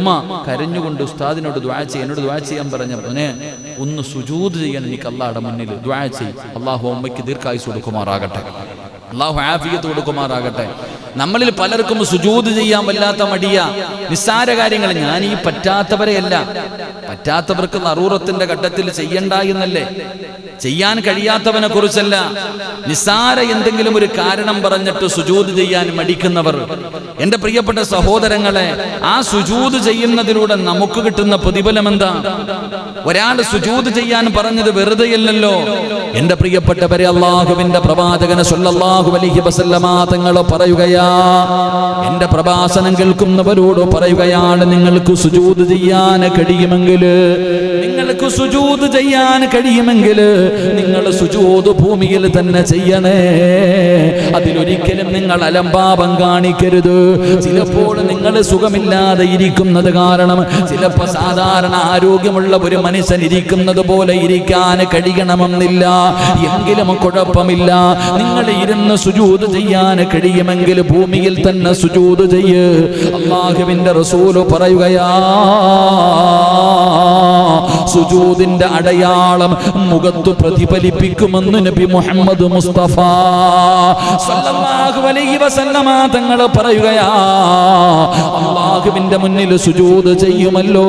ഉമ്മ കരഞ്ഞുകൊണ്ട് ഉസ്താദിനോട് ദുആ ചെയ്യ, എന്നോട് ദുആ ചെയ്യാൻ പറഞ്ഞ മോനെ ഒന്ന് സുജൂദ് ചെയ്യാൻ എനിക്ക് അല്ലാഹുവിന്റെ മുന്നിൽ ദുആ ചെയ്യും. അല്ലാഹു ഉമ്മയ്ക്ക് ദീർഘായുസ്സ് കൊടുക്കുമാറാകട്ടെ, അല്ലാഹു ആഫിയത്ത് കൊടുക്കുമാറാകട്ടെ. നമ്മളിൽ പലർക്കും സുജൂദ് ചെയ്യാൻ വല്ലാത്ത മടിയ, നിസ്സാര കാര്യങ്ങൾ. ഞാൻ ഈ പറ്റാത്തവരെയല്ല, പറ്റാത്തവർക്ക് നറൂറത്തിന്റെ ഘട്ടത്തിൽ ചെയ്യണ്ട എന്നല്ലേ, ചെയ്യാൻ കഴിയാത്തവനെ കുറിച്ചല്ല. നിസ്സാര എന്തെങ്കിലും ഒരു കാരണം പറഞ്ഞിട്ട് സുജൂദ് ചെയ്യാൻ മടിക്കുന്നവർ, എന്റെ പ്രിയപ്പെട്ട സഹോദരങ്ങളെ, ആ സുജൂദ് ചെയ്യുന്നതിലൂടെ നമുക്ക് കിട്ടുന്ന പ്രതിഫലം എന്താ? ഒരാൾ സുജൂദ് ചെയ്യാൻ പറഞ്ഞത് വെറുതെയല്ലല്ലോ. എന്റെ പ്രിയപ്പെട്ടവരെ, അല്ലാഹുവിന്റെ പ്രവാചകൻ സ്വല്ലല്ലാഹു അലൈഹി വസല്ലമ തങ്ങൾ പറയുകയാ, എന്റെ പ്രഭാഷണം കേൾക്കുന്നവരോട് പറയുകയാണ്, നിങ്ങൾക്ക് സുജൂദ് ചെയ്യാൻ കഴിയുമെങ്കിൽ, നിങ്ങൾക്ക് സുജൂദ് ചെയ്യാൻ കഴിയുമെങ്കിൽ നിങ്ങൾ സുജൂദ് ഭൂമിയിൽ തന്നെ ചെയ്യണേ. അതിലൊരിക്കലും നിങ്ങൾ അലംഭാവം കാണിക്കരുത്. ചിലപ്പോൾ നിങ്ങൾ സുഖമില്ലാതെ ഇരിക്കുന്നത് കാരണം, ചിലപ്പോൾ സാധാരണ ആരോഗ്യമുള്ള ഒരു മനുഷ്യൻ ഇരിക്കുന്നത് പോലെ ഇരിക്കാൻ കഴിയണമെന്നില്ല. എങ്കിലും കുഴപ്പമില്ല, നിങ്ങൾ ഇരുന്ന് സുജൂദ് ചെയ്യാൻ കഴിയുമെങ്കിൽ ഭൂമിയിൽ തന്നെ സുജൂദ് ചെയ്യ്. അല്ലാഹുവിന്റെ റസൂൽ പറയുകയാ, സുജൂദിന്റെ അടയാളം മുഖത്ത് പ്രതിഫലിപ്പിക്കുമെന്ന് നബി മുഹമ്മദ് മുസ്തഫ സല്ലല്ലാഹു അലൈഹി വസല്ലമ തങ്ങൾ പറയുകയാ, അല്ലാഹുവിന്റെ മുന്നിൽ സുജൂദ് ചെയ്യുമല്ലോ.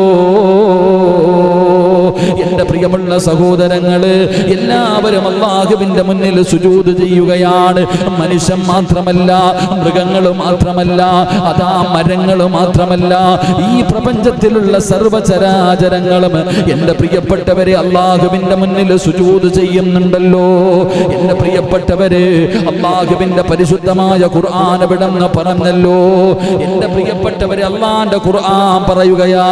എന്റെ പ്രിയമുള്ള സഹോദരങ്ങള്, എല്ലാവരും അല്ലാഹുവിന്റെ മുന്നിൽ സുജൂദ് ചെയ്യുകയാണ്. മനുഷ്യൻ മാത്രമല്ല, മൃഗങ്ങൾ മാത്രമല്ല, അതാ മരങ്ങൾ മാത്രമല്ല, ഈ പ്രപഞ്ചത്തിലുള്ള സർവചരാചരങ്ങളും എന്റെ പ്രിയപ്പെട്ടവരെ അല്ലാഹുവിന്റെ മുന്നിൽ സുജൂദ് ചെയ്യുന്നുണ്ടല്ലോ. എന്റെ പ്രിയപ്പെട്ടവരെ, അല്ലാഹുവിന്റെ പരിശുദ്ധമായ ഖുർആൻ വിടന്ന് പറഞ്ഞല്ലോ. എന്റെ പ്രിയപ്പെട്ടവരെ, അല്ലാഹുവിന്റെ ഖുർആൻ പറയുകയാ,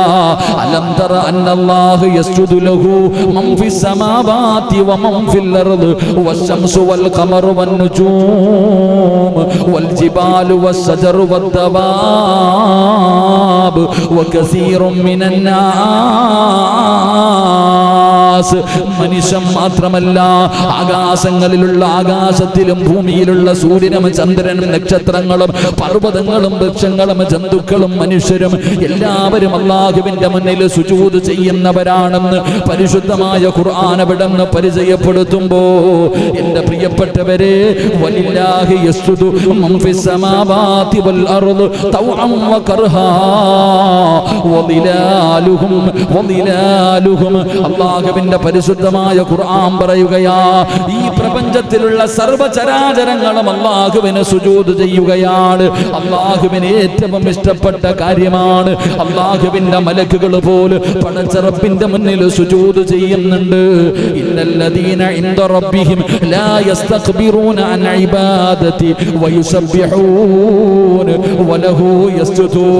അലം തറ അന്നല്ലാഹു യസ്ജുദു ലഹു മൻ ഫിസ് സമാവാതി വമൻ ഫിൽ അർദ് വശംസു വൽ ഖമറു വൻ നുജൂം വൽ ജിബാലു വസ്സജറു വദ്ദവാബ് വകസീറും മിനൻ നാസ്. മനുഷ്യൻ മാത്രമല്ല, ആകാശങ്ങളിലുള്ള, ആകാശത്തിലും ഭൂമിയിലുള്ള സൂര്യനും ചന്ദ്രനും നക്ഷത്രങ്ങളും പർവ്വതങ്ങളും വൃക്ഷങ്ങളും ജന്തുക്കളും മനുഷ്യരും എല്ലാവരും അല്ലാഹുവിന്റെ മുന്നിൽ സുജൂദ് ചെയ്യുന്നവരാണെന്ന് പരിശുദ്ധമായ ഖുർആൻ അവിടുന്ന് പരിചയപ്പെടുത്തുമ്പോ, എന്റെ പ്രിയപ്പെട്ടവരെ, വലില്ലാഹി യസ്ജുദു മൻ ഫിസ് സമാവാതി വൽ അർദ് തൗഅൻ വകർഹാ വദിലാലുഹും അല്ലാഹുവിന്റെ പരിശുദ്ധമായ ഖുർആൻ പറയുകയാ, ഈ പ്രപഞ്ചത്തിലുള്ള സർവചരാചരങ്ങളും അല്ലാഹുവിന് സുജൂദ് ചെയ്യുകയാണ്. അല്ലാഹുവിന് ഏറ്റവും ഇഷ്ടപ്പെട്ട കാര്യമാണ്. അല്ലാഹുവിന്റെ മലക്കുകൾ പോലും പടച്ചറപ്പിന്റെ മുന്നിൽ സുജൂദ് ചെയ്യുന്നുണ്ട്. ഇന്നല്ലദീന ഇൻദ റബ്ബിഹിം ലാ യസ്തക്ബിറൂന അൻ ഇബാദതി വയുസബ്ബിഹൂന വലഹു യസ്ജുദൂൻ.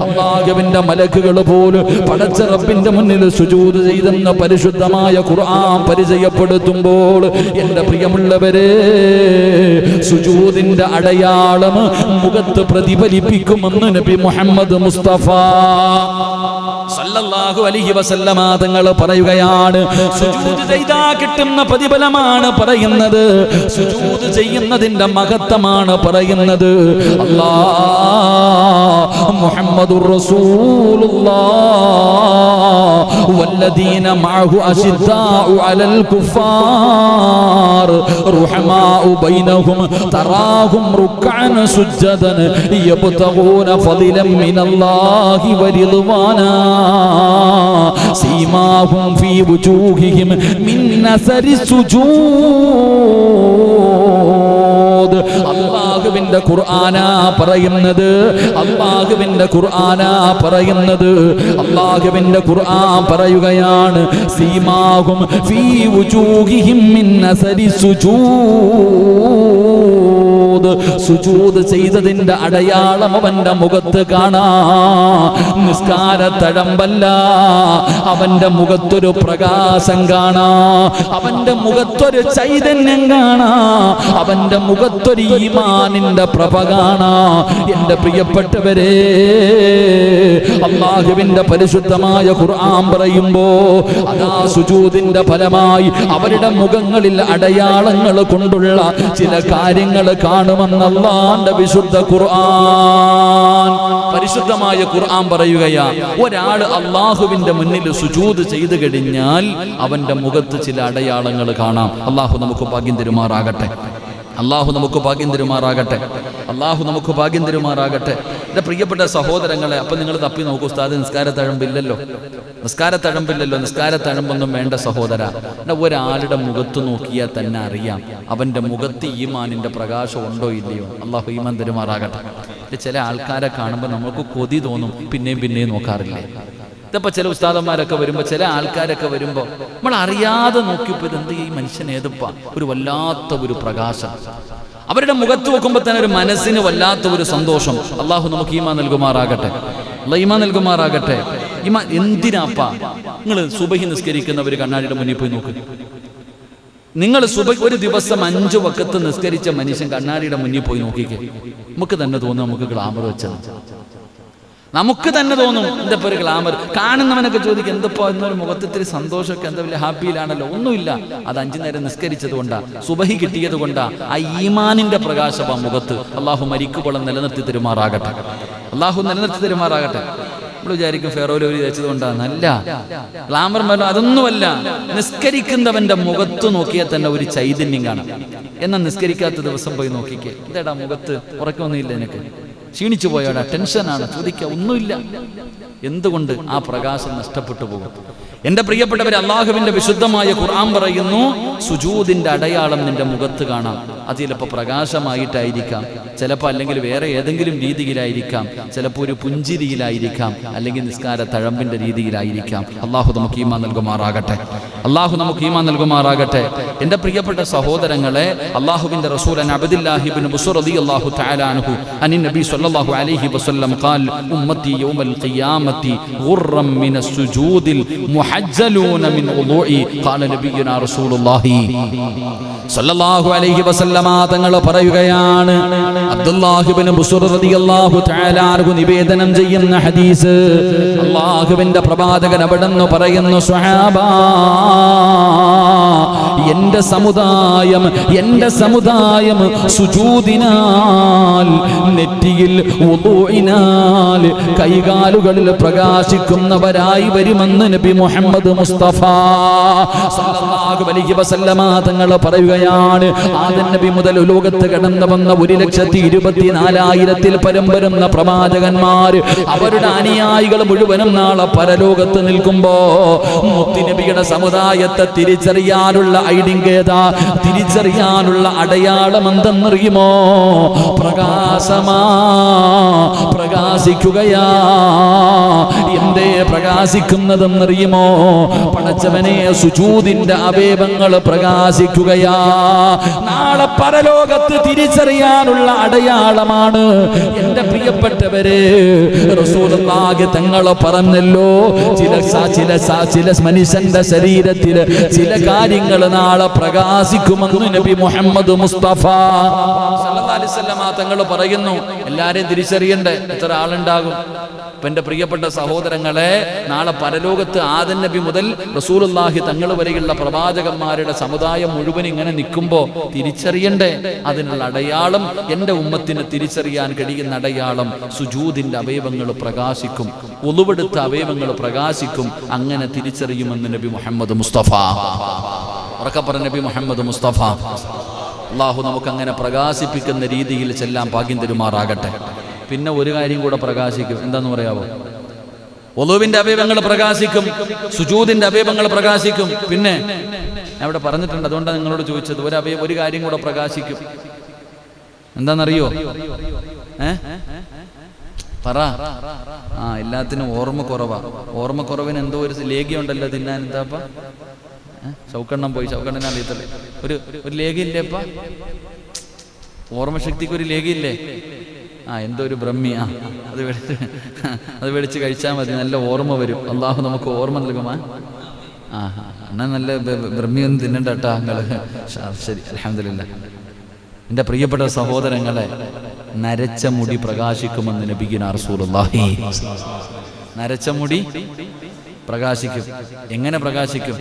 അല്ലാഹുവിന്റെ മലക്കുകൾ പോലും പടച്ച റബ്ബിന്റെ മുന്നിൽ സുജൂദ് ചെയ്തെന്ന പരിശുദ്ധമായ ഖുർആൻ പരിചയപ്പെടുത്തുമ്പോൾ, എന്റെ പ്രിയമുള്ളവരെ, സുജൂദിന്റെ അടയാളം മുഖത്ത് പ്രതിഫലിപ്പിക്കുമെന്ന് നബി മുഹമ്മദ് മുസ്തഫ സല്ലല്ലാഹു അലൈഹി വസല്ലമ തങ്ങൾ പറയുകയാണ്. സുജൂദ് ചെയ്താ കിട്ടുന്ന പ്രതിഫലമാണ് പറയുന്നത്, സുജൂദ് ചെയ്യുന്നതിന്റെ മഹത്വമാണ് പറയുന്നത്. അല്ലാഹ് മുഹമ്മദുർ റസൂലുള്ളാഹ് വല്ലദീന മഅഹു അശിദ്ദാഉ അലൽ കുഫാർ റുഹമാഉ ബൈനഹും തറാഹും റുക്അൻ സുജ്ജദൻ യബ്തഗൂന ഫളിലൻ മിനല്ലാഹി വരിദ്വാനാ സീമാഹും ഫീ വുജൂഹിഹിം മിൻ നസരി സുജൂദ്. അല്ലാഹുവിന്റെ ഖുർആനാ പറയുന്നത്, അല്ലാഹുവിന്റെ ഖുർആനാ പറയുന്നത്. അല്ലാഹുവിന്റെ ഖുർആൻ പറയുകയാണ്, സീമാഹും ഫീ വുജൂഹിഹിം മിൻ നസരി സുജൂദ്. സുജൂദ് ചെയ്തതിന്റെ അടയാളം അവന്റെ മുഖത്ത് കാണാ. നിസ്കാരത്തഴമ്പല്ല, അവന്റെ മുഖത്തൊരു പ്രകാശം കാണാ, അവന്റെ മുഖത്തൊരു ചൈതന്യം കാണാ, അവന്റെ മുഖത്തൊരു ഈമാനിന്റെ പ്രഭ കാണാ. എന്റെ പ്രിയപ്പെട്ടവരെ, അല്ലാഹുവിന്റെ പരിശുദ്ധമായ ഖുർആൻ പറയുമ്പോ, അതാ സുജൂദിന്റെ ഫലമായി അവരുടെ മുഖങ്ങളിൽ അടയാളങ്ങൾ കൊണ്ടുള്ള ചില കാര്യങ്ങൾ കാണുമെന്ന് അല്ലാഹുവിന്റെ വിശുദ്ധ ഖുർആൻ. വിശുദ്ധമായ ഖുർആൻ പറയുകയാ, ഒരാൾ അള്ളാഹുവിന്റെ മുന്നിൽ സുജൂദ് ചെയ്തു കഴിഞ്ഞാൽ അവന്റെ മുഖത്ത് ചില അടയാളങ്ങൾ കാണാം. അള്ളാഹു നമുക്ക് ഭാഗ്യം തരുമാറാകട്ടെ. അള്ളാഹു നമുക്ക് ഭാഗ്യം തരുമാറാകട്ടെ. അള്ളാഹു നമുക്ക് ഭാഗ്യം തരുമാറാകട്ടെ. എൻ്റെ പ്രിയപ്പെട്ട സഹോദരങ്ങളെ, അപ്പം നിങ്ങൾ തപ്പി നോക്കൂ, ഉസ്താദ് നിസ്കാരത്തഴമ്പില്ലല്ലോ, നിസ്കാരത്തഴമ്പില്ലല്ലോ. നിസ്കാരത്തഴമ്പൊന്നും വേണ്ട സഹോദര. ഒരാളുടെ മുഖത്ത് നോക്കിയാൽ തന്നെ അറിയാം അവൻ്റെ മുഖത്ത് ഈമാനിൻ്റെ പ്രകാശം ഉണ്ടോ ഇല്ലയോ. അള്ളാഹു ഈമാൻ തരുമാറാകട്ടെ. ചില ആൾക്കാരെ കാണുമ്പോൾ നമുക്ക് കൊതി തോന്നും, പിന്നെയും നോക്കാറില്ലേ. ഇതിപ്പോൾ ചില ഉസ്താദന്മാരൊക്കെ വരുമ്പോൾ, ചില ആൾക്കാരൊക്കെ വരുമ്പോൾ നമ്മൾ അറിയാതെ നോക്കിയപ്പോൾ ഇതെന്ത് ഈ മനുഷ്യൻ ഏതപ്പാ, ഒരു വല്ലാത്ത ഒരു പ്രകാശം അവരുടെ മുഖത്ത് നോക്കുമ്പോൾ തന്നെ ഒരു മനസ്സിന് വല്ലാത്ത ഒരു സന്തോഷം. അള്ളാഹു നമുക്ക് ഈമാൻ നൽകുമാറാകട്ടെ. അള്ളാഹ് ഈമാൻ നൽകുമാറാകട്ടെ. ഈമാൻ എന്തിനാപ്പാ? നിങ്ങൾ സുബഹി നിസ്കരിക്കുന്നവർ കണ്ണാടിയുടെ മുന്നിൽ പോയി നോക്ക്. നിങ്ങൾ ഒരു ദിവസം 5 വഖത്ത് നിസ്കരിച്ച മനുഷ്യൻ കണ്ണാടിയുടെ മുന്നിൽ പോയി നോക്കിക്കേ. നമുക്ക് തന്നെ തോന്നും നമുക്ക് ഗ്ലാമർ വെച്ചത്. നമുക്ക് തന്നെ തോന്നും എന്താ ഒരു ഗ്ലാമർ. കാണുന്നവനൊക്കെ ചോദിക്കും എന്തപ്പോ എന്നൊരു മുഖത്തിരി സന്തോഷമൊക്കെ, എന്താ വലിയ ഹാപ്പിയിലാണല്ലോ. ഒന്നുമില്ല, അത് 5 നേരം നിസ്കരിച്ചത് കൊണ്ടാ, സുബഹി കിട്ടിയത് കൊണ്ടാ. ആ ഈമാനിന്റെ പ്രകാശം ആ മുഖത്ത് അള്ളാഹു മരിക്കുമ്പോളം നിലനിർത്തി തരുമാറാകട്ടെ. അള്ളാഹു നിലനിർത്തി തരുമാറാകട്ടെ. നമ്മൾ വിചാരിക്കും ഫെറോലോരി തേച്ചത് കൊണ്ടാന്നല്ല, ഗ്ലാമർ മല്ലോ, അതൊന്നുമല്ല. നിസ്കരിക്കുന്നവന്റെ മുഖത്ത് നോക്കിയാൽ തന്നെ ഒരു ചൈതന്യം കാണാം. എന്നാൽ നിസ്കരിക്കാത്ത ദിവസം പോയി നോക്കിക്കേ, ഇതേടാ മുഖത്ത് ഉറക്കമൊന്നുമില്ല, എനിക്ക് ക്ഷീണിച്ചു പോയോടാ, ടെൻഷനാണ്, ചോദിക്കുക ഒന്നുമില്ല. എന്തുകൊണ്ട്? ആ പ്രകാശം നഷ്ടപ്പെട്ടു പോകും. എൻ്റെ പ്രിയപ്പെട്ടവരെ, അള്ളാഹുവിന്റെ വിശുദ്ധമായ ഖുർആൻ പറയുന്നു, സുജൂദിന്റെ അടയാളം നിന്റെ മുഖത്ത് കാണാം. അത് ചിലപ്പോൾ പ്രകാശമായിട്ടായിരിക്കാം, ചിലപ്പോൾ അല്ലെങ്കിൽ വേറെ ഏതെങ്കിലും രീതിയിലായിരിക്കാം, ചിലപ്പോൾ ഒരു പുഞ്ചിരിയിലായിരിക്കാം, അല്ലെങ്കിൽ നിസ്കാര തഴമ്പിന്റെ രീതിയിലായിരിക്കാം. അള്ളാഹു നമുക്ക് ഈമാൻ നൽകുമാറാകട്ടെ. അള്ളാഹു നമുക്ക് ഈമാൻ നൽകുമാറാകട്ടെ. എൻ്റെ പ്രിയപ്പെട്ട സഹോദരങ്ങളെ, അള്ളാഹുവിന്റെ റസൂൽ അബ്ദുല്ലാഹി ഇബ്നു ബുസ്ർ റളിയല്ലാഹു തആല അൻഹു അനി നബി സ്വല്ലല്ലാഹു അലൈഹി വസല്ലം ഖാൽ ഉമ്മത്തി യൗമൽ ഖിയാമത്തി ഗുർറൻ മിനസ് സുജൂദിൽ മുഹജ്ജലൂന മിൻ വുളൂഇ ഖാല നബിയുനാ റസൂലുള്ളാഹി സ്വല്ലല്ലാഹു അലൈഹി വസല്ലമ തങ്ങൾ പറയുകയാണ്, അബ്ദുല്ലാഹി ഇബ്നു ബുസ്ർ റളിയല്ലാഹു തആല അൻഹു നിവേദനം ചെയ്യുന്ന ഹദീസ്, അല്ലാഹുവിന്റെ പ്രവാചകൻ അവിടെന്ന് പറയുന്നു, സ്വഹാബാ, എന്റെ സമുദായം സുജൂദിനാൽ, നെറ്റിയിൽ വുളൂഇനാൽ, കൈകാലുകളിൽ പ്രകാശിക്കുന്നവരായി വരുമെന്ന് നബി മുഹമ്മദ് മുസ്തഫ സല്ലല്ലാഹു അലൈഹി വസല്ലമ തങ്ങൾ പറയുകയാണ്. ആദം നബി മുതൽ ലോകത്ത് കടന്നു വന്ന 1,24,000 പരം വരുന്ന പ്രവാചകന്മാർ, അവരുടെ അനുയായികൾ മുഴുവനും നാളെ പരലോകത്ത് നിൽക്കുമ്പോ മുത്തുനബിയുടെ സമുദായത്തെ തിരിച്ചറിയാനുള്ള ഐഡിങ്കേതാ, തിരിച്ചറിയാനുള്ള അടയാളം എന്തെന്നറിയുമോ? പ്രകാശമാ, പ്രകാശിക്കുകയാ. എന്തേ പ്രകാശിക്കുന്നതെന്നറിയുമോ? പടച്ചവനെ, സുജൂദിന്റെ അവയവങ്ങൾ പ്രകാശിക്കുകയാ. നാളെ പരലോകത്ത് തിരിച്ചറിയാനുള്ള അടയാളമാണ്. എന്റെ പ്രിയപ്പെട്ടവരെ, റസൂലുള്ളാഹി തങ്ങൾ പറഞ്ഞല്ലോ, ചില മനുഷ്യന്റെ ശരീരത്തിൽ ചില കാര്യങ്ങൾ നാളെ പ്രകാശിക്കുമെന്ന് നബി മുഹമ്മദ് മുസ്തഫ സല്ലല്ലാഹു അലൈഹി വസല്ലം തങ്ങൾ പറയുന്നു. എല്ലാരെയും തിരിച്ചറിയണ്ടേ? എത്ര ആളുണ്ടാകും? അപ്പൊ എന്റെ പ്രിയപ്പെട്ട സഹോദരങ്ങളെ, നാളെ പരലോകത്ത് ആദം നബി മുതൽ റസൂലുള്ളാഹി തങ്ങൾ വരെയുള്ള പ്രവാചകന്മാരുടെ സമുദായം മുഴുവൻ ഇങ്ങനെ നിൽക്കുമ്പോ തിരിച്ചറിയണ്ടേ? അതിനുള്ള അടയാളം, എന്റെ ഉമ്മത്തിന് തിരിച്ചറിയാൻ കഴിയുന്ന അടയാളം, സുജൂദിന്റെ അവയവങ്ങൾ പ്രകാശിക്കും, ഉളുവെടുത്ത അവയവങ്ങൾ പ്രകാശിക്കും. അങ്ങനെ തിരിച്ചറിയുമെന്ന് നബി മുഹമ്മദ് മുസ്തഫ, ഉറക്കപ്പറ നബി മുഹമ്മദ് മുസ്തഫ. അല്ലാഹു നമുക്ക് അങ്ങനെ പ്രകാശിപ്പിക്കുന്ന രീതിയിൽ ചെല്ലാൻ ഭാഗ്യം തരുമാറാകട്ടെ. പിന്നെ ഒരു കാര്യം കൂടെ പ്രകാശിക്കും. എന്താന്ന് പറയാവോ? വുളൂവിന്റെ അവയവങ്ങൾ പ്രകാശിക്കും, സുജൂദിന്റെ അവയവങ്ങൾ പ്രകാശിക്കും. പിന്നെ ഞാൻ ഇവിടെ പറഞ്ഞിട്ടുണ്ട്, അതുകൊണ്ടാണ് നിങ്ങളോട് ചോദിച്ചത്. ഒരു കാര്യം കൂടെ പ്രകാശിക്കും. എന്താണെന്നറിയോ? പറ. എല്ലാത്തിനും ഓർമ്മക്കുറവാ. ഓർമ്മക്കുറവിന് എന്തോ ഒരു ലേഖ്യം ഉണ്ടല്ലോ തിന്നാൻ. എന്താപ്പാ? ചൗക്കണ്ണം പോയി, ചൗക്കണ്ണനെ അറിയത്തില്ലേ? ഒരു ലേഖയില്ലേപ്പാ? ഓർമ്മശക്തിക്ക് ഒരു ലേഖയില്ലേ? എന്തോ ഒരു ബ്രഹ്മിയാ, അത് മേടിച്ച് കഴിച്ചാൽ മതി, നല്ല ഓർമ്മ വരും. അള്ളാഹു നമുക്ക് ഓർമ്മ നൽകുമാ. എന്നാ നല്ല ബ്രഹ്മിയൊന്നും തിന്നണ്ട കേട്ടാ നിങ്ങള്. ശരി, അൽഹംദുലില്ലാ. എൻ്റെ പ്രിയപ്പെട്ട സഹോദരങ്ങളെ, നരച്ച മുടി പ്രകാശിക്കുമെന്ന് നബിയുനാ റസൂലുള്ളാഹി. നരച്ച മുടി പ്രകാശിക്കും. എങ്ങനെ പ്രകാശിക്കും?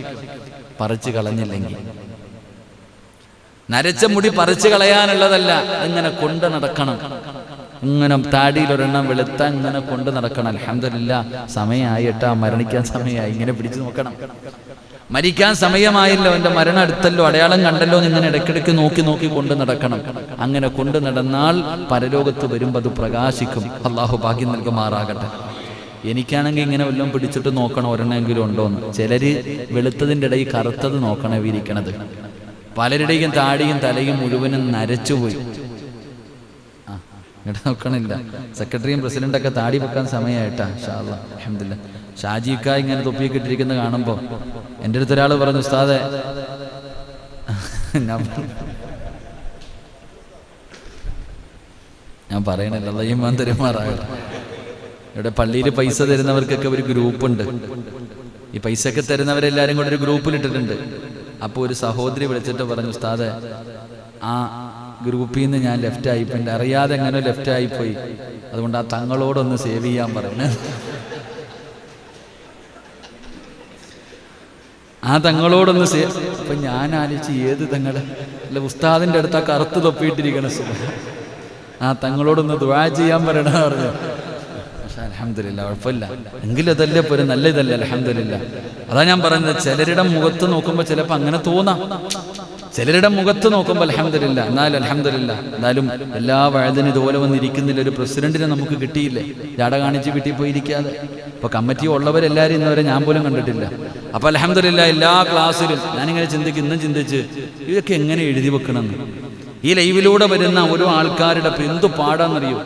പറിച്ചു കളഞ്ഞില്ലെങ്കിൽ. നരച്ച മുടി പറിച്ചു കളയാനുള്ളതല്ല, ഇങ്ങനെ കൊണ്ട് നടക്കണം. ഇങ്ങനെ താടിയിൽ ഒരെണ്ണം വെളുത്താൻ ഇങ്ങനെ കൊണ്ട് നടക്കണം. അൽഹംദുലില്ലാഹ് സമയമായി കേട്ടാ, മരണിക്കാൻ സമയമായി. ഇങ്ങനെ പിടിച്ചു നോക്കണം. മരിക്കാൻ സമയമായല്ലോ, എൻ്റെ മരണം അടുത്തല്ലോ, അടയാളം കണ്ടല്ലോ എന്ന് ഇങ്ങനെ ഇടയ്ക്കിടയ്ക്ക് നോക്കി നോക്കി കൊണ്ട് നടക്കണം. അങ്ങനെ കൊണ്ട് നടന്നാൽ പരലോകത്ത് വരുമ്പോൾ അത് പ്രകാശിക്കും. അള്ളാഹു ഭാഗ്യം നൽകുമാറാകട്ടെ. എനിക്കാണെങ്കിൽ ഇങ്ങനെ വല്ലതും പിടിച്ചിട്ട് നോക്കണം ഒരെണ്ണമെങ്കിലും ഉണ്ടോന്ന്. ചിലര് വെളുത്തതിൻ്റെ ഇടയിൽ കറുത്തത് നോക്കണേ ഇരിക്കണത്. പലരുടെയും താടിയും തലയും മുഴുവനും നരച്ചുപോയി. ഇവിടെ നോക്കണില്ല. സെക്രട്ടറിയും പ്രസിഡന്റൊക്കെ താടി വെക്കാൻ സമയമായിട്ടാ. ഇൻഷാ അല്ലാഹ് അൽഹംദുലില്ലാഹ്. ഷാജിക്ക ഇങ്ങനെ തൊപ്പിയൊക്കെ ഇട്ടിരിക്കുന്നത് കാണുമ്പോൾ എൻ്റെ അടുത്ത് ഒരാൾ പറഞ്ഞു, ഉസ്താദെ ഞാൻ പറയണില്ല, അല്ലാഹു ഈമാൻ തരുമാറാകട്ടെ. ഇവിടെ പള്ളിയിൽ പൈസ തരുന്നവർക്കൊക്കെ ഒരു ഗ്രൂപ്പുണ്ട്. ഈ പൈസയൊക്കെ തരുന്നവരെല്ലാവരും കൂടെ ഒരു ഗ്രൂപ്പിലിട്ടിട്ടുണ്ട്. അപ്പോൾ ഒരു സഹോദരി വിളിച്ചിട്ട് പറഞ്ഞു, ഉസ്താദെ ആ ഗ്രൂപ്പിൽ നിന്ന് ഞാൻ ലെഫ്റ്റ് ആയിപ്പോയി, അറിയാതെ എങ്ങനെ ലെഫ്റ്റ് ആയിപ്പോയി, അതുകൊണ്ട് ആ തങ്ങളോടൊന്ന് സേവ് ചെയ്യാൻ പറയണേ. ആ തങ്ങളോടൊന്ന് അപ്പൊ ഞാൻ ആലോചിച്ച്, ഏത് തങ്ങള്? അല്ല, ഉസ്താദിന്റെ അടുത്ത് ആ കറുത്ത് തൊപ്പിയിട്ടിരിക്കണ ആ തങ്ങളോടൊന്ന് ദുആ ചെയ്യാൻ പറയണ പറഞ്ഞു. പക്ഷെ അൽഹംദുലില്ലാഹ് കുഴപ്പമില്ല. എങ്കിലും അതല്ലേ ഇപ്പോൾ ഒരു നല്ല ഇതല്ലേ. അൽഹംദുലില്ലാഹ്. അതാ ഞാൻ പറയുന്നത്, ചിലരുടെ മുഖത്ത് നോക്കുമ്പോൾ ചിലപ്പോൾ അങ്ങനെ തോന്നാം. ചിലരുടെ മുഖത്ത് നോക്കുമ്പോൾ അൽഹംദുലില്ലാഹ്. എന്നാലും അൽഹംദുലില്ലാഹ്, എന്നാലും എല്ലാ വഴുതിനും ഇതുപോലെ വന്നിരിക്കുന്നില്ല. ഒരു പ്രസിഡന്റിനെ നമുക്ക് കിട്ടിയില്ലേ, ജാട കാണിച്ച് വീട്ടിൽ പോയിരിക്കാതെ. ഇപ്പൊ കമ്മിറ്റി ഉള്ളവരെല്ലാവരും ഇന്നുവരെ ഞാൻ പോലും കണ്ടിട്ടില്ല. അപ്പൊ അൽഹംദുലില്ലാഹ് എല്ലാ ക്ലാസ്സിലും ഞാനിങ്ങനെ ഇന്നും ചിന്തിച്ച് ഇതൊക്കെ എങ്ങനെ എഴുതി വെക്കണമെന്ന്. ഈ ലൈവിലൂടെ വരുന്ന ഓരോ ആൾക്കാരുടെ എന്തു പാടാന്നറിയോ.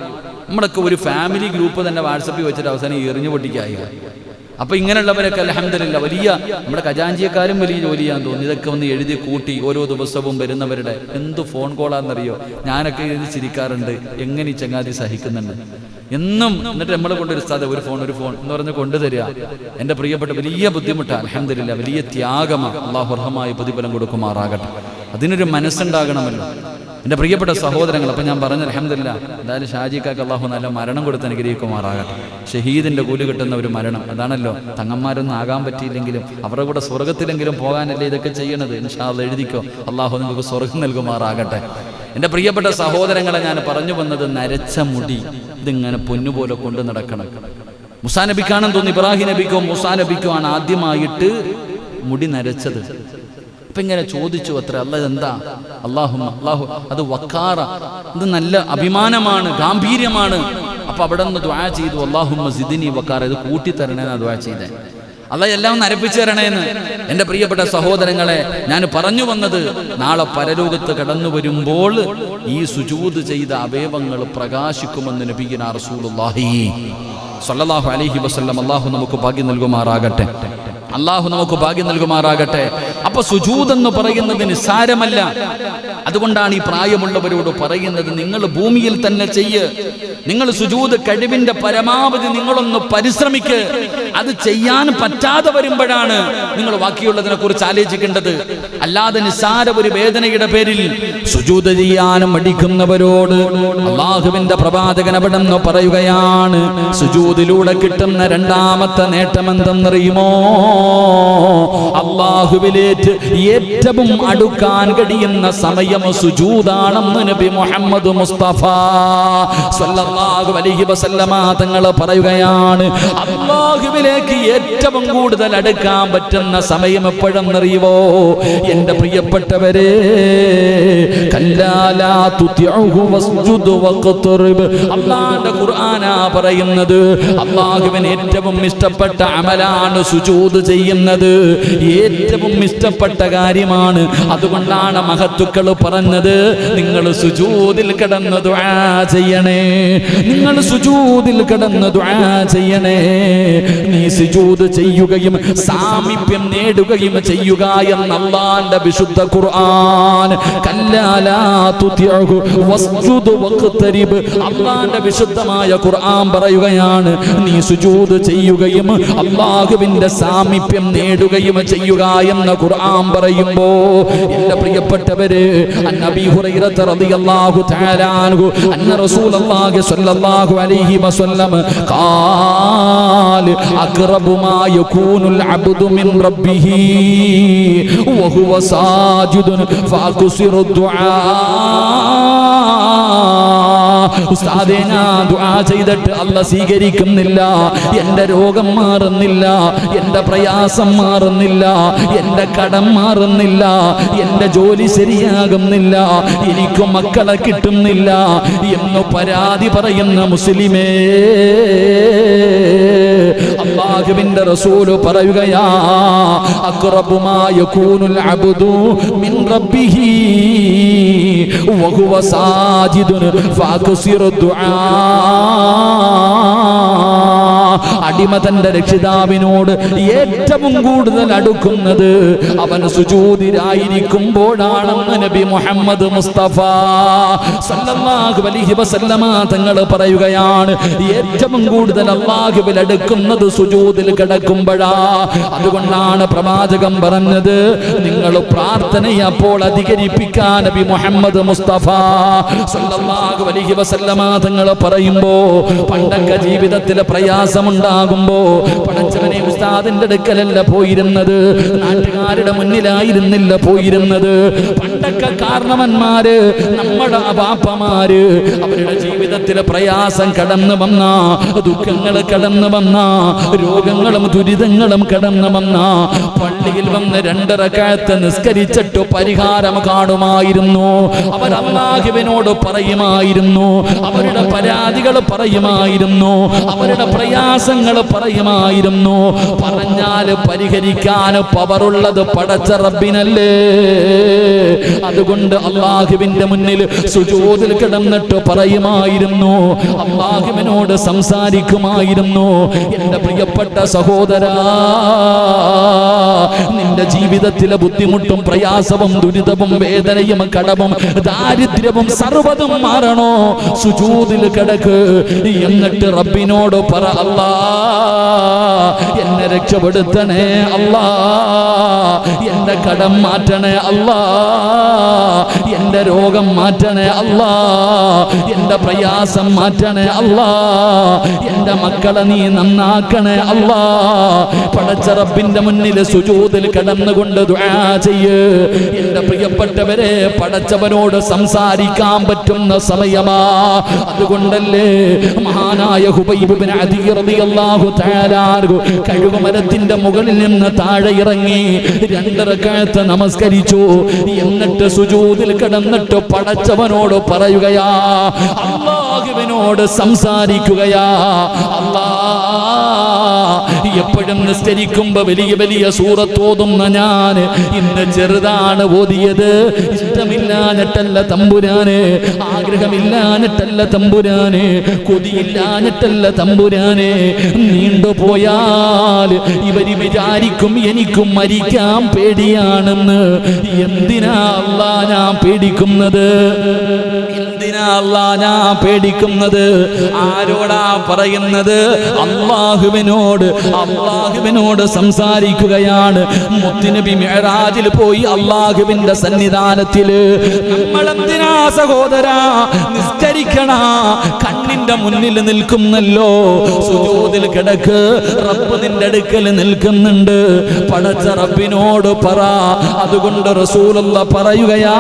നമ്മളൊക്കെ ഒരു ഫാമിലി ഗ്രൂപ്പ് തന്നെ വാട്സപ്പിൽ വെച്ചിട്ട് അവസാനം എറിഞ്ഞു പൊട്ടിക്കായി. അപ്പൊ ഇങ്ങനെയുള്ളവരൊക്കെ അൽഹംദുലില്ലാഹ് വലിയ നമ്മുടെ ഖജാൻജിയെക്കാരും വലിയ ജോലിയാന്ന് തോന്നി. ഇതൊക്കെ ഒന്ന് എഴുതി കൂട്ടി ഓരോ ദിവസവും വരുന്നവരുടെ എന്ത് ഫോൺ കോളാന്നറിയോ. ഞാനൊക്കെ എഴുതി ചിരിക്കാറുണ്ട്, എങ്ങനെ ഈ ചങ്ങാതി സഹിക്കുന്നുണ്ട് എന്നും. എന്നിട്ട് നമ്മളെ കൊണ്ടൊരു ഉസ്താദ് ഒരു ഫോൺ എന്ന് പറഞ്ഞ് കൊണ്ടുതരിക. എൻ്റെ പ്രിയപ്പെട്ട വലിയ ബുദ്ധിമുട്ടാണ്. അൽഹംദുലില്ലാഹ് വലിയ ത്യാഗമാണ്. അല്ലാഹു അർഹമായ പ്രതിഫലം കൊടുക്കുമാറാകട്ടെ. അതിനൊരു മനസ്സുണ്ടാകണമല്ലോ എൻ്റെ പ്രിയപ്പെട്ട സഹോദരങ്ങൾ. അപ്പം ഞാൻ പറഞ്ഞു അൽഹംദുലില്ലാഹ്, എന്തായാലും ഷാജിക്കാക്ക് അല്ലാഹു നല്ല മരണം കൊടുത്ത് അനുഗ്രഹിക്കുമാറാകട്ടെ. ഷഹീദിൻ്റെ കൂലി കിട്ടുന്ന ഒരു മരണം, അതാണല്ലോ. തങ്ങന്മാരൊന്നും ആകാൻ പറ്റിയില്ലെങ്കിലും അവരുടെ കൂടെ സ്വർഗത്തിലെങ്കിലും പോകാനല്ലേ ഇതൊക്കെ ചെയ്യണത്. ഇൻഷാ അല്ലാഹ് എഴുതിക്കോ, അല്ലാഹു നിങ്ങൾക്ക് സ്വർഗം നൽകുമാറാകട്ടെ. എൻ്റെ പ്രിയപ്പെട്ട സഹോദരങ്ങളെ, ഞാൻ പറഞ്ഞു വന്നത് നരച്ച മുടി ഇതിങ്ങനെ പൊന്നുപോലെ കൊണ്ട് നടക്കണം. മൂസാ നബിക്കാണെന്ന് തോന്നുന്നു, ഇബ്രാഹിം നബിക്കോ മൂസാ നബിക്കോ ആണ് ആദ്യമായിട്ട് മുടി നരച്ചത്. അപ്പൊ ഇങ്ങനെ ചോദിച്ചു അത്ര, അല്ലാഹ് എന്താ? അല്ലാഹു അത് വക്കാറ, ഇത് നല്ല അഭിമാനമാണ്, ഗാംഭീര്യമാണ്. അപ്പൊ അവിടെ നിന്ന് ദുആ ചെയ്തു, അല്ലാഹുമ്മ സിദ്നി വക്കാറ, ഇത് കൂട്ടിത്തരണേന്നാ ദുആ ചെയ്തേ. അല്ലാഹ് എല്ലാം നരപ്പിച്ചു തരണേന്ന്. എൻ്റെ പ്രിയപ്പെട്ട സഹോദരങ്ങളെ, ഞാൻ പറഞ്ഞു വന്നത്, നാളെ പരലോകത്ത് കടന്നു വരുമ്പോൾ ഈ സുജൂദ് ചെയ്ത അവയവങ്ങൾ പ്രകാശിക്കുമെന്ന് നബിയുനാ റസൂലുള്ളാഹി സ്വല്ലല്ലാഹു അലൈഹി വസല്ലം. അല്ലാഹു നമുക്ക് ഭാഗ്യം നൽകുമാറാകട്ടെ. അല്ലാഹു നമുക്ക് ഭാഗ്യം നൽകുമാറാകട്ടെ. അപ്പൊ സുജൂദ് എന്ന് പറയുന്നത് നിസ്സാരമല്ല. അതുകൊണ്ടാണ് ഈ പ്രായമുള്ളവരോട് പറയുന്നത്, നിങ്ങൾ ഭൂമിയിൽ തന്നെ ചെയ്യ്. നിങ്ങൾ സുജൂദ് കഴിവിന്റെ പരമാവധി നിങ്ങളൊന്ന് പരിശ്രമിക്ക്. അത് ചെയ്യാൻ പറ്റാതെ വരുമ്പോഴാണ് നിങ്ങൾ ബാക്കിയുള്ളതിനെ കുറിച്ച് ആലോചിക്കേണ്ടത്. അല്ലാതെ നിസ്സാര ഒരു വേദനയുടെ പേരിൽ സുജൂദ് ചെയ്യാനും മടിക്കുന്നവരോട് അല്ലാഹുവിന്റെ പ്രവാചകൻ അവിടെ നിന്ന് പറയുകയാണ്, സുജൂദിലൂടെ കിട്ടുന്ന രണ്ടാമത്തെ നേട്ടം എന്തെന്നറിയുമോ? അല്ലാഹുവിലേക്ക് ഏറ്റവും അടുക്കാൻ കഴിയുന്ന സമയം സുജൂദാണെന്ന് നബി മുഹമ്മദ് മുസ്തഫ സ്വല്ലല്ലാഹു അലൈഹി വസല്ലമ തങ്ങൾ പറയുകയാണ്. അല്ലാഹുവിലേക്ക് ഏറ്റവും കൂടുതൽ അടുക്കാൻ പറ്റുന്ന സമയം എപ്പോഴെന്നറിയുമോ? എൻ്റെ പ്രിയപ്പെട്ടവരെ, കല്ലാലാ തുതിഉഹു വസ്ജുദ് വഖ്തറിബ്. അല്ലാഹുവിന്റെ ഖുർആനാ പറയുന്നത്, അല്ലാഹുവിന് ഏറ്റവും ഇഷ്ടപ്പെട്ട അമലാണ് സുജൂദ് ചെയ്യുന്നത്. ഏറ്റവും ഇഷ്ടപ്പെട്ട കാര്യമാണ്. അതുകൊണ്ടാണ് മഹത്തുക്കൾ പറഞ്ഞത്, നിങ്ങൾ സുജൂദിൽ കിടന്ന് ദുആ ചെയ്യണേ. നിങ്ങൾ സുജൂദിൽ കിടന്ന് ദുആ ചെയ്യണേ. നീ സുജൂദ് ചെയ്യുകയും സാമീപ്യം നേടുകയും ചെയ്യുക എന്ന് അല്ലാഹുവിന്റെ വിശുദ്ധ ഖുർആൻ. കല്ലാലാ തുതിഉഹു വസ്ജുദ് വഖ്തരിബ്. അല്ലാഹുവിന്റെ വിശുദ്ധമായ ഖുർആൻ പറയുകയാണ്, നീ സുജൂദ് ചെയ്യുകയും അല്ലാഹുവിന്റെ സാമീപ്യം നേടുകയും ചെയ്യുക എന്ന് ഖുർആൻ പറയുമ്പോ, എൻ്റെ പ്രിയപ്പെട്ടവരെ, അന്നബി ഹുറൈറ റളിയല്ലാഹു തആല അൻഹു അന്ന റസൂലുള്ളാഹി സ്വല്ലല്ലാഹു അലൈഹി വസല്ലം ഖാല അഖറബു മാ യകൂനുൽ അബ്ദു മിൻ റബ്ബിഹി വഹുവ സാജിദുൻ ഫഅക്സിറു ദുആ. ഉസ്താദേ ഞാൻ ദുആ ചെയ്തിട്ട് അല്ലാഹ് സ്വീകരിക്കുന്നില്ല, എൻ്റെ രോഗം മാറുന്നില്ല, എൻ്റെ പ്രയാസം മാറുന്നില്ല, എൻ്റെ കടം മാറുന്നില്ല, എൻ്റെ ജോലി ശരിയാകുന്നില്ല, എനിക്ക് മക്കളെ കിട്ടുന്നില്ല എന്ന് പരാതി പറയുന്ന മുസ്ലിമേ, അല്ലാഹുവിൻ്റെ റസൂൽ പറയുകയാ അഖ്റബു മാ യകൂനുൽ അബ്ദു മിൻ റബ്ബിഹി വഹുവ സാജിദുൻ ഫഅക്സിറു ദുആ. അടിമ തന്റെ രക്ഷിതാവിനോട് ഏറ്റവും കൂടുതൽ അടുക്കുന്നത് അവൻ സുജൂദിലായിരിക്കുമ്പോഴാണെന്ന് നബി മുഹമ്മദ് മുസ്തഫ സല്ലല്ലാഹു അലൈഹി വസല്ലമ തങ്ങൾ പറയുകയാണ്. ഏറ്റവും കൂടുതൽ അല്ലാഹുവിൽ അടുക്കുന്നത് സുജൂദിൽ കിടക്കുമ്പോഴാ. അതുകൊണ്ടാണ് പ്രവാചകൻ പറഞ്ഞത്, നിങ്ങൾ പ്രാർത്ഥനയെ അപ്പോൾ അധികരിപ്പിക്കാൻ നബി മുഹമ്മദ് മുസ്തഫ സല്ലല്ലാഹു അലൈഹി വസല്ലമ തങ്ങൾ പറയുമ്പോ, പണ്ടൊക്കെ ജീവിതത്തിൽ പ്രയാസമുണ്ടാകുമ്പോ പടച്ചവനെ ഉസ്താദിന്റെ അടുക്കലല്ല പോയിരുന്നത്, നാട്ടുകാരുടെ മുന്നിലായിരുന്നില്ല പോയിരുന്നത്. പണ്ടൊക്കെ കാരണവന്മാര്, നമ്മുടെ ബാപ്പമാര്, അവരുടെ ജീവിതത്തിൽ പ്രയാസം കടന്നു വന്ന, ദുഃഖങ്ങൾ കടന്നു വന്ന, രോഗങ്ങളും ദുരിതങ്ങളും കടന്നു വന്ന, പള്ളിയിൽ വന്ന് 2 റക്അത്ത് നിസ്കരിച്ചിട്ട് പരിഹാരം കാണുമായിരുന്നു. അവർ അല്ലാഹുവിനോട് പറയുമായിരുന്നു, അവരുടെ പരാതികൾ പറയുമായിരുന്നു, അവരുടെ പ്രയാസങ്ങൾ പറയുമായിരുന്നു. പറഞ്ഞാൽ പരിഹരിക്കാൻ പവറുള്ളത് പടച്ച റബ്ബിനല്ലേ. അതുകൊണ്ട് അല്ലാഹുവിന്റെ മുന്നിൽ സുജൂദിൽ കിടന്നിട്ട് പറയുമായിരുന്നു, അല്ലാഹുവിനോട് സംസാരിക്കുമായിരുന്നു. എൻ്റെ പ്രിയപ്പെട്ട സഹോദരാ, നിന്റെ ജീവിതത്തിലെ ബുദ്ധിമുട്ടും പ്രയാസവും ദുരിതവും വേദനയും കടവും ദാരിദ്ര്യവും സർവ്വതും മാറണോ? സുജൂദിൽ കിടക്ക്. എന്നിട്ട് റബ്ബിനോട് പറ, അല്ലാ എന്നെ രക്ഷപ്പെടുത്തണേ അല്ലാ, എൻ്റെ കടം മാറ്റണേ അല്ലാ, എൻ്റെ രോഗം മാറ്റണേ അല്ലാ, എൻ്റെ പ്രയാസം മാറ്റണേ അല്ലാ, എൻ്റെ മക്കളെ നീ നന്നാക്കണേ അല്ലാ. പടച്ച റബ്ബിന്റെ മുന്നിൽ സുജൂദിൽ കിടന്നുകൊണ്ട് ദുആ ചെയ്യ്. എൻ്റെ പ്രിയപ്പെട്ടവരെ, പടച്ചവനോട് സംസാരിക്കാൻ പറ്റുന്ന സമയമാ. അതുകൊണ്ടല്ലേ മഹാനായ ഹുബൈബ് ഇബ്നു അദി റളിയല്ലാഹു തആല കഴുകുമരത്തിന്റെ മുകളിൽ നിന്ന് താഴെ ഇറങ്ങി 2 റക്അത്ത് നമസ്കരിച്ചു. എന്നിട്ട് സുജൂദിൽ കിടന്നിട്ട് പടച്ചവനോട് പറയുകയാ, അല്ലാഹുവിനോട് സംസാരിക്കുകയാ. അല്ലാ, എപ്പോഴും നിസ്കരിക്കുമ്പോ വലിയ വലിയ സൂറത്ത് ഓതുന്ന ഞാൻ ഇന്ന് ചെറുതാണ് ഓതിയത്. ഇഷ്ടമില്ലാഞ്ഞിട്ടല്ല തമ്പുരാനെ, ആഗ്രഹമില്ലാഞ്ഞിട്ടല്ല തമ്പുരാനെ, കൊതിയില്ലാഞ്ഞിട്ടല്ല തമ്പുരാനെ. നീണ്ടുപോയാൽ ഇവര് വിചാരിക്കും എനിക്കും മരിക്കാൻ പേടിയാണെന്ന്. എന്തിനാ അല്ലാ ഞാൻ പേടിക്കുന്നത്? എന്തിനാ അല്ലാ ഞാൻ പേടിക്കുന്നത്? ആരോടാ പറയുന്നത്? അല്ലാഹുവിനോട്. അല്ലാഹുവിനോട് സംസാരിക്കുകയാണ്. മുത്തുനബി മിഅ്റാജിൽ പോയി അല്ലാഹുവിന്റെ സന്നിധാനത്തിൽ. നമ്മളെന്തിനാ സഹോദരാ നിസ്കരിക്കണ? കണ്ണിന്റെ മുന്നിൽ നിൽക്കുന്നല്ലോ, സുജൂദിൽ കിടക്ക്. റബ്ബ് നിന്റെ അടുക്കൽ നിൽക്കുന്നുണ്ട്. പടച്ച റബ്ബിനോട് പറ. അതുകൊണ്ട് റസൂലുള്ളാഹി പറയുകയാ,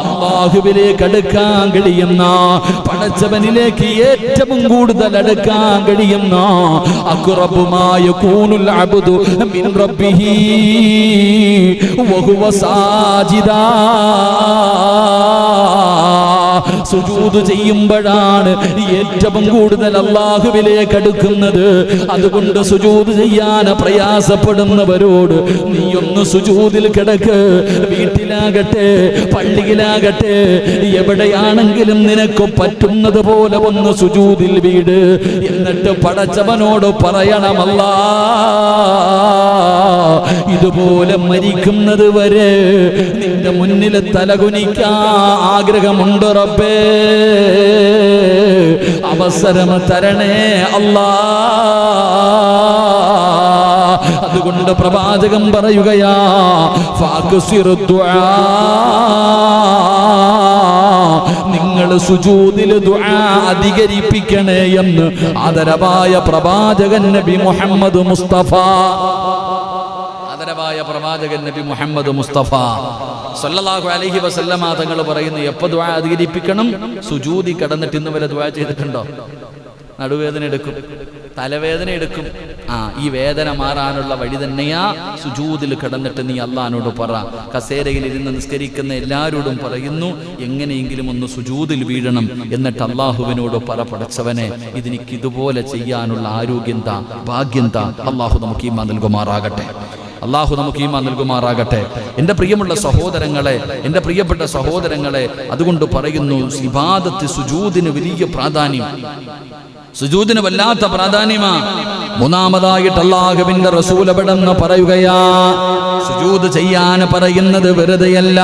അല്ലാഹുവിലേക്ക് അടുക്കാൻ കഴിയുന്ന, പടച്ചവനിലേക്ക് ഏറ്റവും കൂടുതൽ അടുക്കാൻ കഴിയുന്ന അഖ്റബു മാ യകൂനുൽ അബ്ദു മിൻ റബ്ബിഹി വഹുവ സാജിദാ. സുജൂദ് ചെയ്യുമ്പോഴാണ് ഏറ്റവും കൂടുതൽ അല്ലാഹുവിലേക്ക് അടുക്കുന്നത്. അതുകൊണ്ട് സുജൂദ് ചെയ്യാൻ പ്രയാസപ്പെടുന്നവരോട് നീ ഒന്ന് സുജൂദിൽ കിടക്ക്. വീട്ടിലാകട്ടെ, പള്ളിയിലാകട്ടെ, എവിടെയാണെങ്കിലും നിനക്ക് പറ്റുന്നത് പോലെ ഒന്ന് സുജൂദിൽ വീട്. എന്നിട്ട് പടച്ചവനോട് പറയണമല്ലാ, ഇതുപോലെ മരിക്കുന്നത് വരെ നിന്റെ മുന്നിൽ തലകുനിക്കാൻ ആഗ്രഹമുണ്ട് റബ്ബേ, അവസരം തരണേ അല്ലാ. അതുകൊണ്ട് പ്രവാചകൻ പറയുകയാ, ഫഅക്സിറു ദുആ, നിങ്ങൾ സുജൂദിൽ ദുആ അധികരിപ്പിക്കണേ എന്ന് ആദരവായ പ്രവാചകൻ നബി മുഹമ്മദ് മുസ്തഫ. ആദരവായ പ്രവാചകൻ പ്രവാചകൻ നബി മുഹമ്മദ് മുസ്തഫ സല്ലല്ലാഹു അലൈഹി വസല്ലമ തങ്ങൾ പറയുന്നു, എപ്പോൾ ദുആ അധികരിപ്പിക്കണം? സുജൂദി കിടന്നിട്ട് ഇന്ന് വരെ ദുആ ചെയ്തിട്ടുണ്ടോ? നടുവേദന എടുക്കും, തലവേദന എടുക്കും. ഈ വേദന മാറാനുള്ള വഴി തന്നെയാ സുജൂദിൽ കിടന്നിട്ട് നീ അള്ളാഹിനോട് പറ. കസേരയിൽ ഇരുന്ന് നിസ്കരിക്കുന്ന എല്ലാവരോടും പറയുന്നു, എങ്ങനെയെങ്കിലും ഒന്ന് സുജൂദിൽ വീഴണം. എന്നിട്ട് അള്ളാഹുവിനോട് പറ, പടച്ചവനെ ഇതെനിക്ക് ഇതുപോലെ ചെയ്യാനുള്ള ആരോഗ്യം താ, ഭാഗ്യം താ. അള്ളാഹു നമുക്ക് ഈമാൻ നൽകുമാറാകട്ടെ. അള്ളാഹു നമുക്ക് ഈമാൻ നൽകുമാറാകട്ടെ. എൻ്റെ പ്രിയമുള്ള സഹോദരങ്ങളെ, എൻ്റെ പ്രിയപ്പെട്ട സഹോദരങ്ങളെ, അതുകൊണ്ട് പറയുന്നു, ഇബാദത്ത് സുജൂദിന് വലിയ പ്രാധാന്യം, സുജൂദിന് വല്ലാത്ത പ്രാധാന്യമാ. മൂന്നാമതായിട്ട് അല്ലാഹുവിന്റെ റസൂൽ അവിടെന്ന് പറയുകയാ, സുജൂദ് ചെയ്യാൻ പറയുന്നത് വെറുതെയല്ല.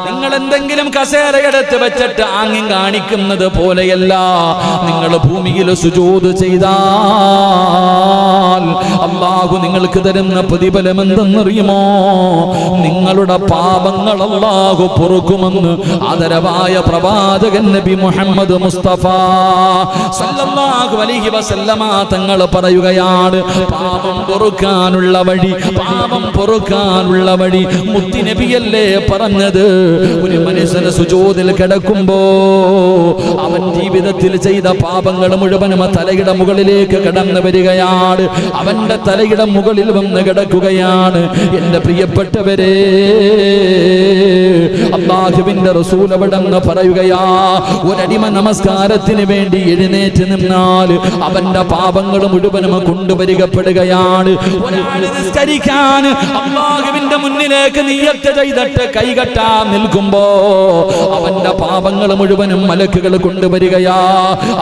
നിങ്ങൾ എന്തെങ്കിലും കസേരയെടുത്ത് വെച്ചിട്ട് ആംഗ്യം കാണിക്കുന്നത് പോലെയല്ല. നിങ്ങൾ ഭൂമിയിൽ സുജൂദ് ചെയ്താൽ അല്ലാഹു നിങ്ങൾക്ക് തരുന്ന പ്രതിഫലം എന്തെന്നറിയുമോ? നിങ്ങളുടെ പാപങ്ങൾ അല്ലാഹു പൊറുക്കുമെന്ന് ആദരവായ പ്രവാചകൻ നബി മുഹമ്മദ് മുസ്തഫ സല്ലല്ലാഹു അലൈഹി വസല്ലമ തങ്ങൾ പറയുകയാണ്, പാപം പൊറുക്കാനുള്ള വഴി, പാപം പൊറുക്കാനുള്ള വഴി മുത്തി നബിയല്ലേ പറഞ്ഞത്. ഒരു മനുഷ്യന് സുജൂദിൽ കിടക്കുമ്പോ അവൻ ജീവിതത്തിൽ ചെയ്ത പാപങ്ങൾ മുഴുവനും തലയുടെ മുകളിലേക്ക് കടന്നു വരികയാണ്, അവന്റെ തലയുടെ മുകളിൽ വന്ന് കിടക്കുകയാണ്. എന്റെ പ്രിയപ്പെട്ടവരെ, അല്ലാഹുവിന്റെ റസൂൽ അവിടെന്ന് പറയുകയാ, ഒരടിമ നമസ്കാരത്തിന് വേണ്ടി എഴുന്നേറ്റ് നിന്നാൽ അവന്റെ പാപങ്ങൾ മുഴുവനും കൊണ്ടുവരികപ്പെടുകയാണ്. ഒരാൾ നിസ്കരിക്കാൻ അല്ലാഹുവിന്റെ മുന്നിലേക്ക് നിയ്യത്ത് ചെയ്തിട്ട് കൈകെട്ടാൻ നിൽക്കുമ്പോ അവന്റെ പാപങ്ങൾ മുഴുവനും മലക്കുകൾ കൊണ്ടുവരികയാ,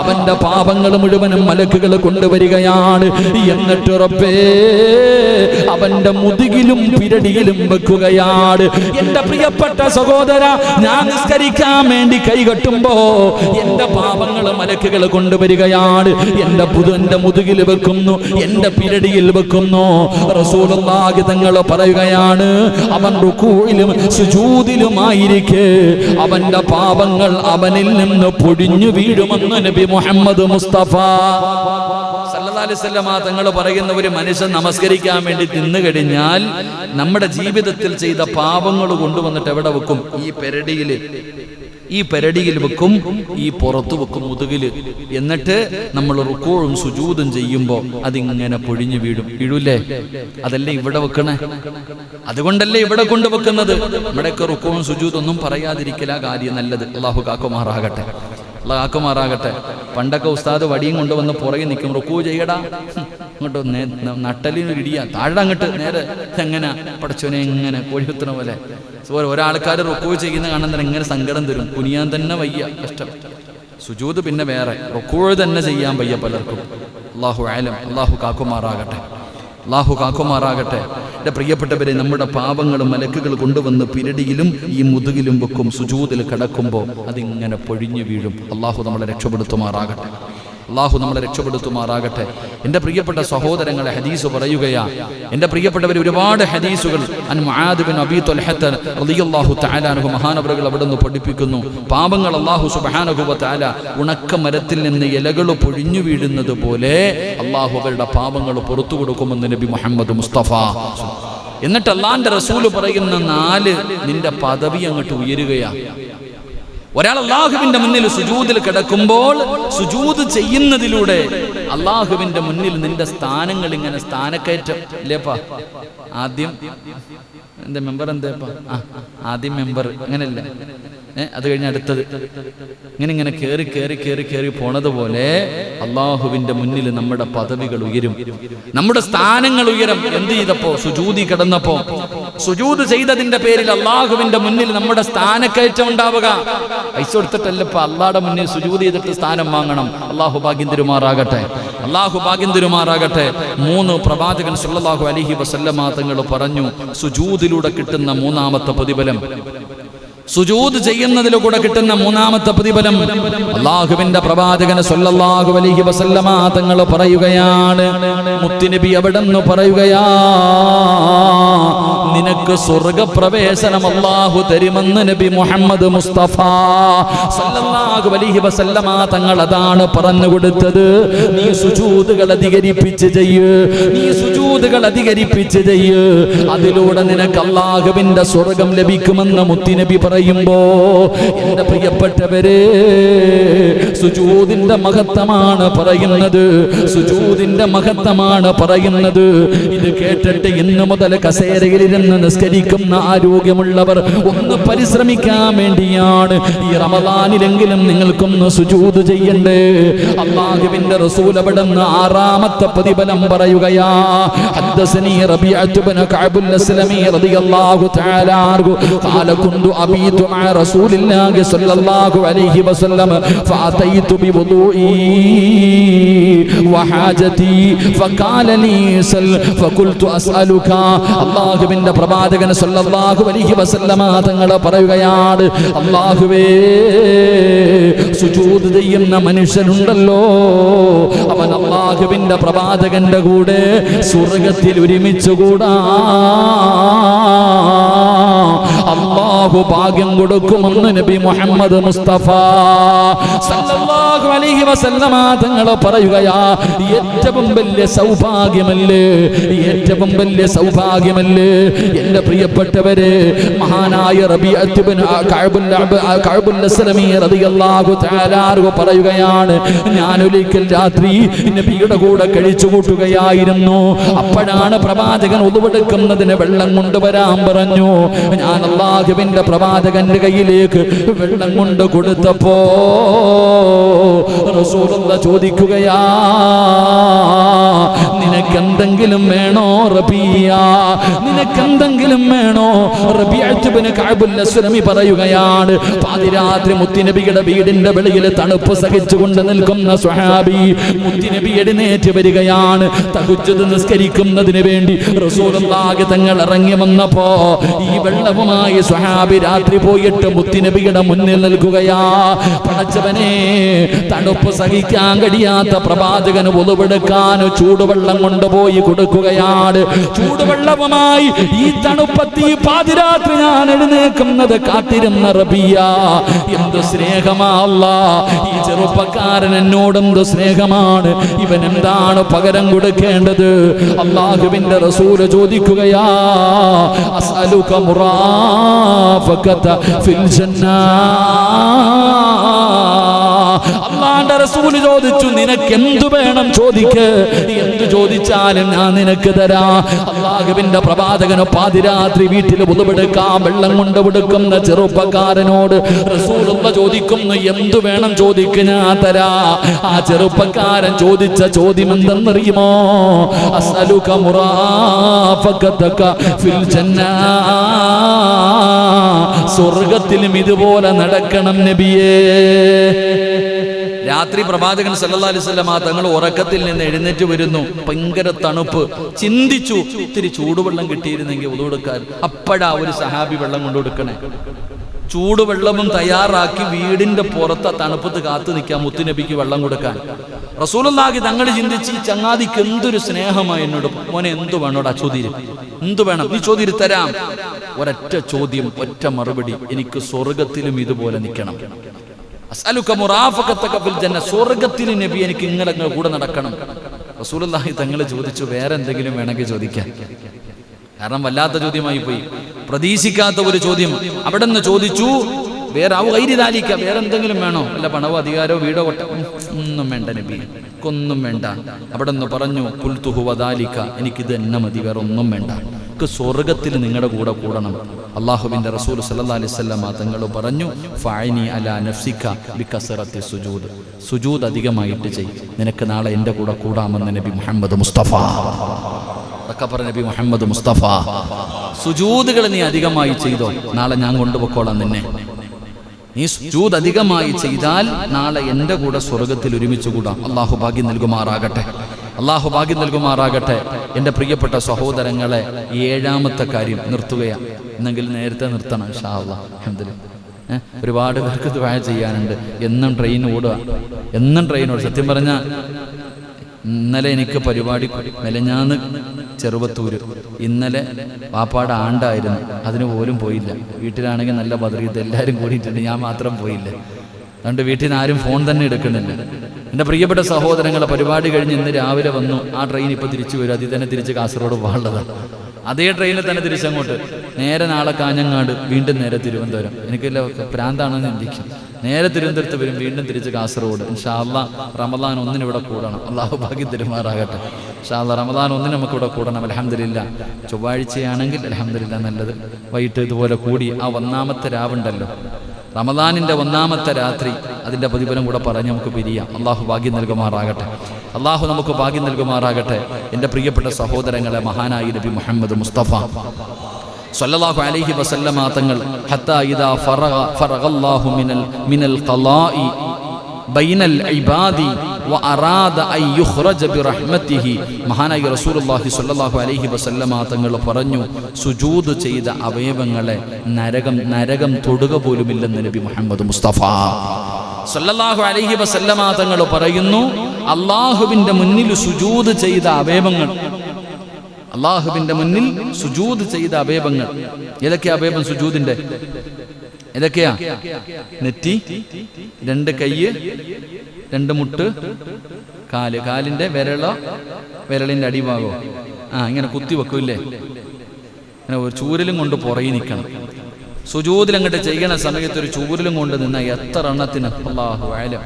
അവന്റെ പാപങ്ങൾ മുഴുവനും മലക്കുകൾ കൊണ്ടുവരികയാണ്. എന്നിട്ട് റബ്ബേ അവന്റെ മുതുകിലും പിരടിയിലും വെക്കുകയാണ്. എന്റെ പ്രിയപ്പെട്ട സഹോദര, ഞാൻ നിസ്കരിക്കാൻ വേണ്ടി കൈകെട്ടുമ്പോ എന്റെ പാപങ്ങൾ മലക്കുകൾ കൊണ്ടുവരികയാണ്. എന്റെ മുതുകിൽ വെക്കുന്നു, എന്റെ പിരടിയിൽ വെക്കുന്നു. റസൂലുള്ളാഹി തങ്ങൾ പറയുകയാണ്, അവൻ റുകൂഇലും സുജൂദിലുമായിരിക്കെ അവന്റെ പാപങ്ങൾ അവനിൽ നിന്ന് പൊടിഞ്ഞു വീഴുമെന്ന് നബി മുഹമ്മദ് മുസ്തഫ സല്ലല്ലാഹു അലൈഹി വസല്ലമ തങ്ങൾ പറയുന്ന, ഒരു മനുഷ്യൻ നമസ്കരിക്കാൻ വേണ്ടി തിന്നു കഴിഞ്ഞാൽ നമ്മുടെ ജീവിതത്തിൽ ചെയ്ത പാപങ്ങൾ കൊണ്ടുവന്നിട്ട് എവിടെ വെക്കും? ഈ പെരടിയിൽ വെക്കും, ഈ പുറത്തു വെക്കും, മുതുകില്. എന്നിട്ട് നമ്മൾ റുകൂഉം സുജൂദും ചെയ്യുമ്പോൾ അതിങ്ങനെ പൊഴിഞ്ഞു വീഴൂലേ? അതല്ലേ ഇവിടെ വെക്കണേ? അതുകൊണ്ടല്ലേ ഇവിടെ കൊണ്ടുവെക്കുന്നത്. നമ്മുടെയൊക്കെ റുകൂഉം സുജൂദും ഒന്നും പറയാതിരിക്കല കാര്യം നല്ലത്. അല്ലാഹു കാക്കുമാറാകട്ടെ, അല്ലാഹു കാക്കുമാറാകട്ടെ. പണ്ടൊക്കെ ഉസ്താദ് വടിയും കൊണ്ടുവന്ന് പുറകെ നിൽക്കും, റുക്കൂ ചെയ്യടാ, അങ്ങോട്ട് നട്ടലിനൊരിടിയാ, താഴെ അങ്ങോട്ട് നേരെ. എങ്ങനെ പടച്ചോനെ ഇങ്ങനെ കോഴികുത്തുന്ന പോലെ ഒരാൾക്കാർ റുക്കൂ ചെയ്യുന്ന കാണുന്ന എങ്ങനെ സങ്കടം തരും, കുനിയാൻ തന്നെ വയ്യ, കഷ്ടം. സുജൂദ് പിന്നെ വേറെ, റുക്കൂ തന്നെ ചെയ്യാൻ വയ്യ പലർക്കും. അല്ലാഹു അലം, അല്ലാഹു കാക്കുമാറാകട്ടെ, അല്ലാഹു കാക്കുമാറാകട്ടെ. എൻ്റെ പ്രിയപ്പെട്ടവരെ, നമ്മുടെ പാപങ്ങൾ മലക്കുകൾ കൊണ്ടുവന്ന് പിരടിയിലും ഈ മുതുകിലും വെക്കും. സുജൂദിൽ കിടക്കുമ്പോൾ അതിങ്ങനെ പൊഴിഞ്ഞു വീഴും. അല്ലാഹു നമ്മളെ രക്ഷപ്പെടുത്തുമാറാകട്ടെ, അല്ലാഹു നമ്മളെ രക്ഷപ്പെടുത്തുമാറാകട്ടെ. എൻ്റെ പ്രിയപ്പെട്ട സഹോദരങ്ങളെ, ഹദീസ് പറയുകയാ, എൻ്റെ പ്രിയപ്പെട്ടവർ, ഒരുപാട് ഹദീസുകൾ അൻ മുആദ് ബിൻ അബീ ത്വൽഹത റളിയല്ലാഹു തആല അൻഹു മഹാനവറുകൾ അവിടുന്ന് പഠിപ്പിക്കുന്നു. പാപങ്ങൾ അല്ലാഹു സുബ്ഹാനഹു വ തആല ഉണക്ക മരത്തിൽ നിന്ന് ഇലകൾ പൊഴിഞ്ഞു വീഴുന്നത് പോലെ അല്ലാഹു അവരുടെ പാപങ്ങൾ പുറത്തു കൊടുക്കുമെന്ന് നബി മുഹമ്മദ് മുസ്തഫ. എന്നിട്ട് അല്ലാഹുവിന്റെ റസൂല് പറയുന്ന 4 നിന്റെ പദവി അങ്ങോട്ട് ഉയരുകയാണ്. ഒരാൾ അല്ലാഹുവിന്റെ മുന്നിൽ സുജൂദിൽ കിടക്കുമ്പോൾ സുജൂദ് ചെയ്യുന്നതിലൂടെ അല്ലാഹുവിന്റെ മുന്നിൽ നിന്റെ സ്ഥാനങ്ങൾ ഇങ്ങനെ സ്ഥാനക്കയറ്റം ഇല്ലേപ്പാ. ആദ്യം എന്റെ മെമ്പർ എന്തേപ്പാ, ആദ്യം മെമ്പർ അങ്ങനെയല്ല, അത് കഴിഞ്ഞ് അടുത്തത്, ഇങ്ങനെ കേറി കേറി കേറി കേറി പോണത് പോലെ അല്ലാഹുവിന്റെ മുന്നിൽ നമ്മുടെ പദവികൾ ഉയരും, നമ്മുടെ സ്ഥാനങ്ങൾ ഉയരും. എന്ത് ചെയ്തപ്പോ? സുജൂദി കിടന്നപ്പോ, സുജൂദ് ചെയ്തതിന്റെ പേരിൽ അല്ലാഹുവിന്റെ മുന്നിൽ നമ്മുടെ സ്ഥാനക്കയറ്റം ഉണ്ടാവുക. പൈസ കൊടുത്തിട്ടല്ലപ്പോ അല്ലാഹുടെ മുന്നിൽ സുജൂദ് ചെയ്തിട്ട് സ്ഥാനം വാങ്ങണം. അല്ലാഹു ഭാഗ്യം തരുമാറാകട്ടെ, അല്ലാഹു ഭാഗ്യം തരുമാറാകട്ടെ. 3 പ്രവാചകൻ സല്ലല്ലാഹു അലൈഹി വസല്ലമ തങ്ങൾ പറഞ്ഞു, സുജൂദിലൂടെ കിട്ടുന്ന 3ാമത്തെ പ്രതിഫലം. സുജൂദ് ചെയ്യുന്നതിലൂടെ കിട്ടുന്ന മൂന്നാമത്തെ പ്രതിഫലം അല്ലാഹുവിന്റെ പ്രവാചകൻ സല്ലല്ലാഹു അലൈഹി വസല്ലമ തങ്ങൾ പറയുകയാണ്, മുത്തുനബി അവിടെന്ന് പറയുകയാ, നിനക്ക് സ്വർഗ്ഗപ്രവേശനം അല്ലാഹു തരുമെന്ന് നബി മുഹമ്മദ് മുസ്തഫ സല്ലല്ലാഹു അലൈഹി വസല്ലമ തങ്ങൾ അതാണ് പറഞ്ഞു കൊടുത്തത്. നീ സുജൂദുകൾ അധികരിപ്പിച്ച് ചെയ്യ്, നീ സുജൂദുകൾ അധികരിപ്പിച്ച് ചെയ്യ്, അതിലൂടെ നിനക്ക് അല്ലാഹുവിന്റെ സ്വർഗ്ഗം ലഭിക്കുമെന്ന് മുത്തുനബി പറയുമ്പോ എന്റെ പ്രിയപ്പെട്ടവരെ, സുജൂദിന്റെ മഹത്വമാണ് പറയുന്നത്, സുജൂദിന്റെ മഹത്വമാണ് പറയുന്നത്. ഇത് കേട്ടിട്ട് ഇന്നു മുതൽ കസേരയിലിരുന്ന് നിസ്കരിക്കുന്ന ആരോഗ്യമുള്ളവർ ഒന്ന് പരിശ്രമിക്കാൻ വേണ്ടിയാണ്. ഈ റമദാനിലെങ്കിലും നിങ്ങൾക്കൊന്ന് സുജൂദ് ചെയ്യണ്ടേ. അല്ലാഹുവിന്റെ റസൂൽ അവിടുന്ന് ആറാമത്തെ പ്രതിഫലം പറയുകയാ. ഹദ്ദസനി റബീഅത്ത് ഇബ്നു കഅബുൽ അസ്ലമി റളിയല്ലാഹു തആല അൻഹു ഖാല കുന്തു അബീതു മഅ റസൂലില്ലാഹി സ്വല്ലല്ലാഹു അലൈഹി വസല്ലം ഫഅതൈതു ബിവുദൂഇ വഹാജതി ഫഖാല ലീ സൽ ഫഖുൽതു അസ്അലുക. അല്ലാഹുവിന്റെ പ്രവാചകൻ സ്വല്ലല്ലാഹു അലൈഹി വസല്ലമ തങ്ങൾ പറയുകയാണ്, അല്ലാഹുവേ, സുജൂദ് ചെയ്യുന്ന മനുഷ്യനുണ്ടല്ലോ, അവൻ അല്ലാഹുവിന്റെ പ്രവാചകന്റെ കൂടെ സ്വർഗ്ഗത്തിൽ ഒരുമിച്ചുകൂടാ. അല്ലാഹു ഭാഗ്യം കൊടുക്കുമെന്ന് നബി മുഹമ്മദ് മുസ്തഫ സല്ലല്ലാഹു അലൈഹി വസല്ലമ തങ്ങൾ പറയുകയാ. ഏറ്റവും വലിയ സൗഭാഗ്യമല്ലേ, ഏറ്റവും വലിയ സൗഭാഗ്യമല്ലേ എന്റെ പ്രിയപ്പെട്ടവരെ. മഹാനായ റബീഅത്ത് ഇബ്നു കഅബുൽ അസ്ലമി റളിയല്ലാഹു തആല അൻഹു പറയുകയാണ്, ഞാൻ ഒരിക്കൽ രാത്രി നബിയുടെ കൂടെ കഴിച്ചു കൂട്ടുകയായിരുന്നു. അപ്പോഴാണ് പ്രവാചകൻ ഉളുവെടുക്കുന്നതിന് വെള്ളം കൊണ്ടുവരാൻ പറഞ്ഞു. ഞാൻ അല്ലാഹുവിന്റെ പ്രവാചകന്റെ കയ്യിലേക്ക് വെള്ളം കൊണ്ട് കൊടുത്തപ്പോ റസൂലുള്ളാഹി ചോദിക്കുകയാ, നിനക്കെന്തെങ്കിലും വേണോ റബീയ, നിനക്കെന്തെങ്കിലും വേണോ? റബീഅത്ത് ഇബ്നു കഅബുൽ അസ്ലമി പറയുകയാണ്, പാതിരാത്രി മുത്തുനബിയുടെ വീടിന്റെ വെളിയിൽ തണുപ്പ് സഹിച്ചുകൊണ്ട് നിൽക്കുന്ന സ്വഹാബി മുത്തുനബി എഴുന്നേറ്റ് വരികയാണ്. തഹജ്ജുദ് നിസ്കരിക്കുന്നതിന് വേണ്ടി റസൂലുള്ളാഹി തങ്ങൾ ഇറങ്ങി വന്നപ്പോ ഈ വെള്ളവുമായി സ്വഹാബി രാത്രി പോയിട്ട് മുത്തുനബിയുടെ മുന്നിൽ നിൽക്കുകയാ. പടച്ചവനെ, തണുപ്പ് സഹിക്കാൻ കഴിയാത്ത പ്രവാചകന് ഉളുവെടുക്കാൻ ചൂടുവെള്ളം കൊണ്ടുപോയി കൊടുക്കുകയാണ്. ചൂടുവെള്ളവുമായി ഈ തണുപ്പത്തി പാതിരാത്രി ഞാൻ എഴുന്നേക്കുന്നത് കാത്തിരുന്ന റബിയ, എന്ത് സ്നേഹമാ അല്ലാഹ്, ഈ ചെറുപ്പക്കാരൻ എന്നോട് എന്ത് സ്നേഹമാണ്, ഇവൻ എന്താണ് പകരം കൊടുക്കേണ്ടത്? അല്ലാഹുവിന്റെ റസൂൽ ചോദിക്കുകയാ, അസ്അലുക മുറാഫഖത ഫിൽ ജന്നാ. അല്ലാഹുവിന്റെ റസൂൽ ചോദിച്ചു, നിനക്ക് എന്തു വേണം ചോദിക്ക്, എന്തു ചോദിച്ചാലും ഞാൻ നിനക്ക് തരാം. അല്ലാഹുവിന്റെ പ്രവാചകനോ പാതിരാത്രി വീട്ടിൽ ഉളുവെടുക്കാൻ വെള്ളം കൊണ്ട് കൊടുക്കുന്ന ചെറുപ്പക്കാരനോട് റസൂലുള്ളാഹി ചോദിക്കുന്നു, എന്തു വേണം ചോദിക്ക്, ഞാൻ തരാ. ആ ചെറുപ്പക്കാരൻ ചോദിച്ച ചോദ്യം എന്തെന്നറിയുമോ? അസ്അലുക മുറാഫഖതക ഫിൽ ജന്നാ. സ്വർഗ്ഗത്തിലും ഇതുപോലെ നടക്കണം നബിയേ. രാത്രി പ്രവാചകൻ സല്ലല്ലാഹു അലൈഹി വസല്ലം തങ്ങൾ ഉറക്കത്തിൽ നിന്ന് എഴുന്നേറ്റ് വരുന്നു. ഭയങ്കര തണുപ്പ്. ചിന്തിച്ചു, ഇത്തിരി ചൂടുവെള്ളം കിട്ടിയിരുന്നെങ്കിൽ ഉളുവെടുക്കാൻ. അപ്പോഴാ ഒരു സഹാബി വെള്ളം കൊണ്ടു കൊടുക്കണേ. ചൂടുവെള്ളവും തയ്യാറാക്കി വീടിന്റെ പുറത്ത് തണുപ്പത്ത് കാത്തു നിൽക്കാൻ മുത്തുനബിക്ക് വെള്ളം കൊടുക്കാൻ. റസൂലുള്ളാഹി തങ്ങൾ ചിന്തിച്ച്, ഈ ചങ്ങാതിക്ക് എന്തൊരു സ്നേഹമായി എന്നോട്. മോനെ, എന്തു വേണോടാ, ചോദ്യം എന്തു വേണം, നീ ചോദ്യം തരാം. ഒരൊറ്റ ചോദ്യം, ഒറ്റ മറുപടി, എനിക്ക് സ്വർഗ്ഗത്തിലും ഇതുപോലെ നിൽക്കണം. അസ്അലുക മുറാഫഖതക ഫിൽ ജന്ന. സ്വർഗ്ഗത്തിൽ നബി എനിക്ക് ഇങ്ങനെ കൂടെ നടക്കണം. റസൂലുള്ളാഹി തങ്ങൾ ചോദിച്ചു, വേറെ എന്തെങ്കിലും വേണമെങ്കിൽ ചോദിക്കാൻ. കാരണം വല്ലാത്ത ചോദ്യമായി പോയി, പ്രതീക്ഷിക്കാത്ത ഒരു ചോദ്യം. അവിടെ നിന്ന് ചോദിച്ചു, വേറെ വേറെ എന്തെങ്കിലും വേണോ? അല്ല, പണവോ അധികാരമോ വീടോ ഒന്നും വേണ്ട നബി, ഒന്നും വേണ്ട. അവിടെ നിന്ന് പറഞ്ഞു, ഖുൽതു ഹുവ ദാലിക, എനിക്കിത് തന്നെ മതി, വേറെ ഒന്നും വേണ്ട. സ്വർഗ്ഗത്തിൽ നിങ്ങളുടെ കൂടെ കൂടണം. അല്ലാഹുവിന്റെ റസൂൽ സല്ലല്ലാഹു അലൈഹി വസല്ലം തങ്ങൾ പറഞ്ഞു, ഫഅനി അലാ നഫ്സിക ബികസറത്തി സുജൂദ്. സുജൂദ് അധികമായിട്ട് ചെയ്, നിനക്ക് നാളെ എൻ്റെ കൂടെ കൂടാമെന്ന് നബി മുഹമ്മദ് മുസ്തഫ. നബി മുഹമ്മദ് മുസ്തഫ, സുജൂദുകൾ നീ അധികമായി ചെയ്തോ, നാളെ ഞാൻ കൊണ്ടുപോയിക്കോളാം നിന്നെ. നീ സുജൂദ് അധികമായി ചെയ്താൽ നാളെ എൻ്റെ കൂടെ സ്വർഗ്ഗത്തിൽ ഒരുമിച്ച് കൂടാം. അല്ലാഹു ഭാഗ്യം നൽകുമാറാകട്ടെ, അല്ലാഹു ഭാഗ്യം നൽകുമാറാകട്ടെ. എൻ്റെ പ്രിയപ്പെട്ട സഹോദരങ്ങളെ, 7ാമത്തെ കാര്യം നിർത്തുകയാണ്. എന്നെങ്കിൽ നേരത്തെ നിർത്തണം ഇൻഷാ അല്ലാഹ്. അൽഹംദുലില്ലാഹ്. ഒരുപാട് പേർക്ക് ദുആ ചെയ്യാനുണ്ട്. എന്നും ട്രെയിൻ ഓടുക, എന്നും ട്രെയിൻ ഓടുക. സത്യം പറഞ്ഞാൽ ഇന്നലെ എനിക്ക് പരിപാടി മെലഞ്ഞാന്ന് ചെറുവത്തൂര്, ഇന്നലെ വാപ്പാട് ആണ്ടായിരുന്നു, അതിന് പോലും പോയില്ല. വീട്ടിലാണെങ്കിൽ നല്ല ബദ്രീത്ത് എല്ലാവരും കൂടിയിട്ടുണ്ട്, ഞാൻ മാത്രം പോയില്ല. അതുകൊണ്ട് വീട്ടിൽ നിന്ന് ആരും ഫോൺ തന്നെ എടുക്കുന്നില്ല. എൻ്റെ പ്രിയപ്പെട്ട സഹോദരങ്ങളെ പരിപാടി കഴിഞ്ഞ് ഇന്ന് രാവിലെ വന്നു. ആ ട്രെയിൻ ഇപ്പോൾ തിരിച്ചു വരും, അതിൽ തന്നെ തിരിച്ച് കാസർഗോഡ് പോകാനുള്ളതാണ്. അതേ ട്രെയിനിൽ തന്നെ തിരിച്ചങ്ങോട്ട് നേരെ നാളെ കാഞ്ഞങ്ങാട്, വീണ്ടും നേരെ തിരുവനന്തപുരം. എനിക്കെല്ലാം പ്രാന്താണെന്ന് ചിന്തിക്കും. നേരെ തിരുവനന്തപുരത്ത് വരും, വീണ്ടും തിരിച്ച് കാസർഗോഡ്. ഇൻഷാ അല്ലാഹ് റമദാൻ 1 ഇവിടെ കൂടണം. അള്ളാഹു ഭാഗ്യം തരുമാറാകട്ടെ. ഇൻഷാ അല്ലാഹ് റമദാൻ 1 നമുക്കിവിടെ കൂടണം. അൽഹംദുലില്ലാഹ് ചൊവ്വാഴ്ചയാണെങ്കിൽ അൽഹംദുലില്ലാഹ് നല്ലത്. വൈകിട്ട് ഇതുപോലെ കൂടി ആ 1-ാമത്തെ രാവുണ്ടല്ലോ, റമദാനിൻ്റെ 1-ാമത്തെ രാത്രി, അതിൻ്റെ പ്രതിഫലം കൂടെ പറഞ്ഞ് നമുക്ക് പിരിയാം. അള്ളാഹു ഭാഗ്യം നൽകുമാറാകട്ടെ. അള്ളാഹു നമുക്ക് ഭാഗ്യം നൽകുമാറാകട്ടെ. എൻ്റെ പ്രിയപ്പെട്ട സഹോദരങ്ങളെ, മഹാനായി നബി മുഹമ്മദ് മുസ്തഫ സ്വല്ലല്ലാഹു അലൈഹി വസല്ലമ തങ്ങൾ ഹത്താ ഇദാ ഫറഗല്ലാഹു മിനൽ ഖളാഇ ബൈനൽ ഇബാദി വഅറാദ അൻ യുഖ്റജ ബിറഹ്മതിഹി, മഹാനായ റസൂലുള്ളാഹി സ്വല്ലല്ലാഹു അലൈഹി വസല്ലമ തങ്ങൾ പറഞ്ഞു, സുജൂദ് ചെയ്ത അവയവങ്ങളെ നരകം തൊടുക പോലുമില്ലെന്ന് നബി മുഹമ്മദ് മുസ്തഫ സ്വല്ലല്ലാഹു അലൈഹി വസല്ലമ തങ്ങൾ പറയുന്നു, അല്ലാഹുവിൻ്റെ മുന്നിൽ സുജൂദ് ചെയ്ത അവയവങ്ങൾ, അല്ലാഹുവിൻ്റെ മുന്നിൽ സുജൂദ് ചെയ്ത അവയവങ്ങൾ ഏതൊക്കെയാ? അവയവം സുജൂദിന്റെ ഏതൊക്കെയാ? നെറ്റി, 2 കയ്യ്, 2 മുട്ട്, കാല്, കാലിന്റെ വിരളിന്റെ അടിഭാഗോ ഇങ്ങനെ കുത്തി വെക്കൂല്ലേ, ഇങ്ങനെ ഒരു ചൂരലും കൊണ്ട് പുറകെ നിൽക്കണം. സുജൂദിലങ്ങോട്ട് ചെയ്യണ സമയത്ത് ഒരു ചൂരലും കൊണ്ട് നിന്ന എത്ര എണ്ണത്തിന്? അല്ലാഹു അലം.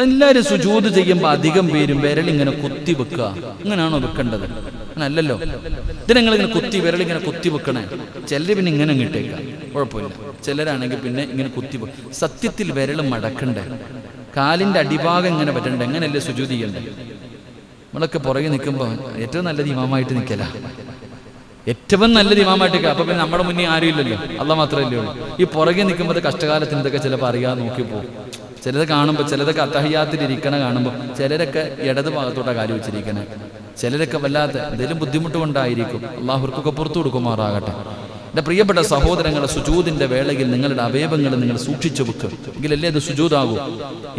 എല്ലാവരും സുജൂദ് ചെയ്യുമ്പോൾ അധികം പേരും വിരലിങ്ങനെ കുത്തി വെക്കുക. ഇങ്ങനെയാണോ വെക്കേണ്ടത്? അങ്ങനല്ലല്ലോ. ഇതിനെങ്ങളിങ്ങനെ വിരലിങ്ങനെ കുത്തി വെക്കണേ. ചിലർ പിന്നെ ഇങ്ങനെ ഇട്ടേക്കാം, കുഴപ്പമില്ല. ചിലരാണെങ്കിൽ പിന്നെ ഇങ്ങനെ കുത്തി വെക്കും. സത്യത്തിൽ വിരൽ മടക്കണ്ടേ, കാലിൻ്റെ അടിഭാഗം ഇങ്ങനെ പറ്റണ്ടേ, എങ്ങനെയല്ലേ സുജൂദ് ചെയ്യണ്ടേ? നമ്മളൊക്കെ പുറകെ നിൽക്കുമ്പോൾ ഏറ്റവും നല്ലത് ഇമാമായിട്ട് നിൽക്കല, ഏറ്റവും നല്ലത് ഇമാമായിട്ട് നിൽക്കുക. അപ്പൊ പിന്നെ നമ്മുടെ മുന്നിൽ ആരും ഇല്ലല്ലോ, അള്ളാഹ് മാത്രമല്ലേ ഉള്ളൂ. ഈ പുറകെ നിൽക്കുമ്പോൾ കഷ്ടകാലത്തിന് ഇതൊക്കെ ചിലപ്പോൾ അറിയാതെ നോക്കിപ്പോകും. ചിലത് കാണുമ്പോൾ, ചിലതൊക്കെ അത്തഹിയ്യാത്തിലിരിക്കണ കാണുമ്പോൾ, ചിലരൊക്കെ ഇടത് ഭാഗത്തോട്ടാണ് കാര്യം വെച്ചിരിക്കണേ, ചിലരൊക്കെ വല്ലാത്ത എന്തെങ്കിലും ബുദ്ധിമുട്ട് കൊണ്ടായിരിക്കും. അള്ളാഹുർക്കൊക്കെ പുറത്തു കൊടുക്കുമാറാകട്ടെ. എൻ്റെ പ്രിയപ്പെട്ട സഹോദരങ്ങളെ, സുജൂദിന്റെ വേളയിൽ നിങ്ങളുടെ അവയവങ്ങൾ നിങ്ങൾ സൂക്ഷിച്ചു വെക്കുക, എങ്കിലല്ലേ അത് സുജൂദാകൂ.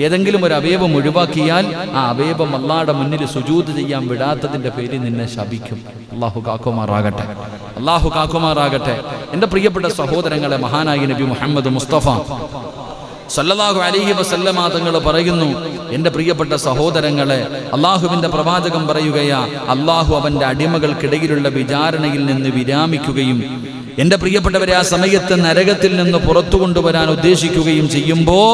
ഏതെങ്കിലും ഒരു അവയവം ഒഴിവാക്കിയാൽ ആ അവയവം അള്ളാഹുടെ മുന്നിൽ സുജൂദ് ചെയ്യാൻ വിടാത്തതിന്റെ പേരിൽ നിന്നെ ശപിക്കും. അള്ളാഹു കാക്കുമാറാകട്ടെ, അള്ളാഹു കാക്കുമാറാകട്ടെ. എൻ്റെ പ്രിയപ്പെട്ട സഹോദരങ്ങളെ, മഹാനായ നബി മുഹമ്മദ് മുസ്തഫ സല്ലല്ലാഹു അലൈഹി വസല്ലമ തങ്ങൾ പറയുന്നു, എൻ്റെ പ്രിയപ്പെട്ട സഹോദരങ്ങളെ, അള്ളാഹുവിൻ്റെ പ്രവാചകൻ പറയുകയാ, അള്ളാഹു അവൻ്റെ അടിമകൾക്കിടയിലുള്ള വിചാരണയിൽ നിന്ന് വിരാമിക്കുകയും എൻ്റെ പ്രിയപ്പെട്ടവരെ ആ സമയത്ത് നരകത്തിൽ നിന്ന് പുറത്തു കൊണ്ടുവരാൻ ഉദ്ദേശിക്കുകയും ചെയ്യുമ്പോൾ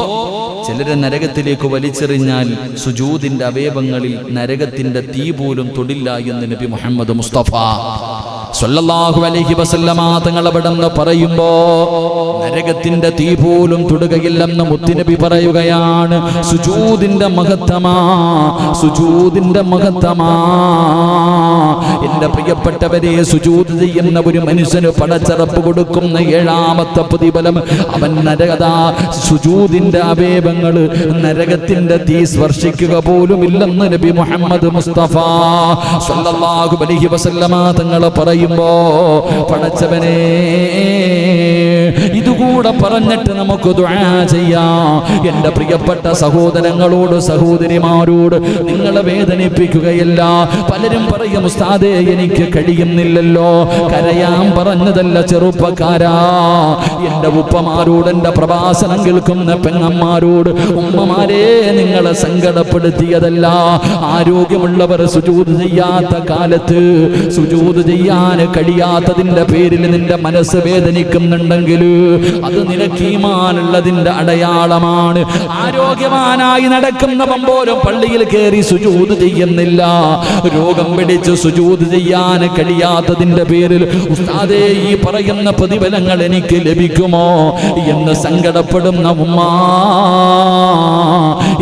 ചിലരെ നരകത്തിലേക്ക് വലിച്ചെറിഞ്ഞാൽ സുജൂദിന്റെ അവയവങ്ങളിൽ നരകത്തിന്റെ തീ പോലും തൊടില്ല എന്ന് നബി മുഹമ്മദ് മുസ്തഫ സ്വല്ലല്ലാഹു അലൈഹി വസല്ലമ തങ്ങൾ അവിടെന്ന് പറയുമ്പോ നരകത്തിന്റെ തീ പോലും തൊടുകയില്ലെന്ന് മുത്തുനബി പറയുകയാണ്. സുജൂദിന്റെ മഹത്വമാ, സുജൂദിന്റെ മഹത്വമാ. എന്റെ പ്രിയപ്പെട്ടവരെ, സുജൂദ് ചെയ്യുന്ന ഒരു മനുഷ്യന് പടച്ചറപ്പ് കൊടുക്കുന്ന 7ാമത്തെ പ്രതിഫലം, അവൻ സുജൂദിന്റെ അവയവങ്ങൾ നരകത്തിന്റെ തീ സ്പർശിക്കുക പോലും ഇല്ലെന്ന് നബി മുഹമ്മദ് മുസ്തഫ സ്വല്ലല്ലാഹു അലൈഹി വസല്ലമ തങ്ങൾ പറയുമ്പോ, പടച്ചവനെ ഇതുകൂടെ പറഞ്ഞിട്ട് നമുക്ക് ദുആ ചെയ്യാം. എന്റെ പ്രിയപ്പെട്ട സഹോദരങ്ങളോട്, സഹോദരിമാരോട് നിങ്ങളെ വേദനിപ്പിക്കുകയല്ല. പലരും പറയും, ഉസ്താദേ എനിക്ക് കഴിയുന്നില്ലല്ലോ. കരയാൻ പറഞ്ഞതല്ല ചെറുപ്പക്കാരാ. എന്റെ ഉപ്പമാരോട്, എന്റെ പ്രഭാഷണം കേൾക്കുന്ന പെങ്ങന്മാരോട്, ഉമ്മമാരെ നിങ്ങളെ സങ്കടപ്പെടുത്തിയതല്ല. ആരോഗ്യമുള്ളവർ സുജൂദ് ചെയ്യാത്ത കാലത്ത് സുജൂദ് ചെയ്യാൻ കഴിയാത്തതിന്റെ പേരിൽ നിന്റെ മനസ്സ് വേദനിക്കുന്നുണ്ടെങ്കിൽ അത് നിനക്ക് ഈമാനുള്ളതിന്റെ അടയാളമാണ്. ആരോഗ്യവാനായി നടക്കുന്നവൻ പോലും പള്ളിയിൽ കയറി സുജൂദ് ചെയ്യുന്നില്ല. രോഗം പിടിച്ച് സുജൂദ് ചെയ്യാൻ കഴിയാത്തതിന്റെ പേരിൽ ഉസ്താദേ ഈ പറയുന്ന പ്രതിഫലങ്ങൾ എനിക്ക് ലഭിക്കുമോ എന്ന് സങ്കടപ്പെടുന്ന ഉമ്മ,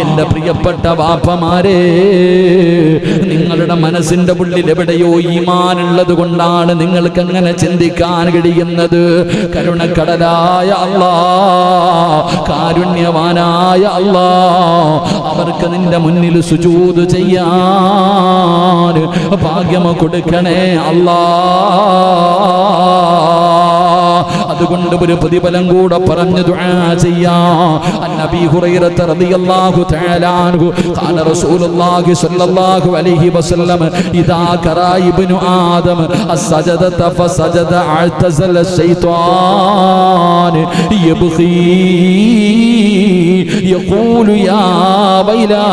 എന്റെ പ്രിയപ്പെട്ട വാപ്പമാരെ, നിങ്ങളുടെ മനസ്സിന്റെ ഉള്ളിൽ എവിടെയോ ഈമാനുള്ളത് കൊണ്ടാണ് നിങ്ങൾക്ക് അങ്ങനെ ചിന്തിക്കാൻ കഴിയുന്നത്. കരുണക്കടലായ അല്ലാഹ്, കാരുണ്യവാനായ അല്ലാഹ്, അവർക്ക് നിന്റെ മുന്നിൽ സുജൂദ് ചെയ്യാൻ ഭാഗ്യം കൊടുക്കണേ അല്ലാഹ്. അതുകൊണ്ട് ഒരു പ്രതിഫലം കൂടെ പറഞ്ഞു ദുആ ചെയ്യാം. അന്നബി ഹുറൈറ റളിയല്ലാഹു തആല അൻഹു ഖാല റസൂലുള്ളാഹി സ്വല്ലല്ലാഹു അലൈഹി വസല്ലം ഇദാ ഖറാ ഇബ്നു ആദം അസ്സജദത ഫസജദ അഅ്തസല ശൈത്വാൻ യബ്ഖി യഖൂലു യാ വൈലാ.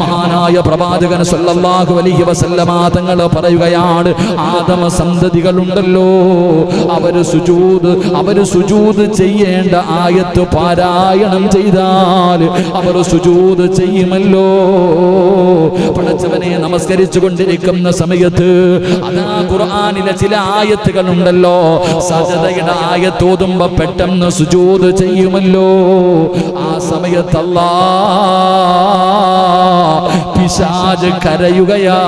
മഹാനായ പ്രവാചകൻ സല്ലല്ലാഹു അലൈഹി വസല്ലമ തങ്ങൾ പറയുകയാണ്, ആദമ സന്തതികളുണ്ടല്ലോ, അവര് സുജൂദ് ചെയ്യേണ്ട ആയത്ത് പാരായണം ചെയ്താൽ അവർ സുജൂദ് ചെയ്യുമല്ലോ. പടച്ചവനെ നമസ്കരിച്ചു കൊണ്ടിരിക്കുന്ന സമയത്ത് അതാ ഖുർആനിലെ ചില ആയത്തുകൾ ഉണ്ടല്ലോ, സജദയുടെ ആയത്ത് ഓതുമ്പോ പെട്ടെന്ന് സുജൂദ് ചെയ്യുമല്ലോ. ആ സമയത്ത് അല്ലാഹ് പിശാച് കരയുകയാ.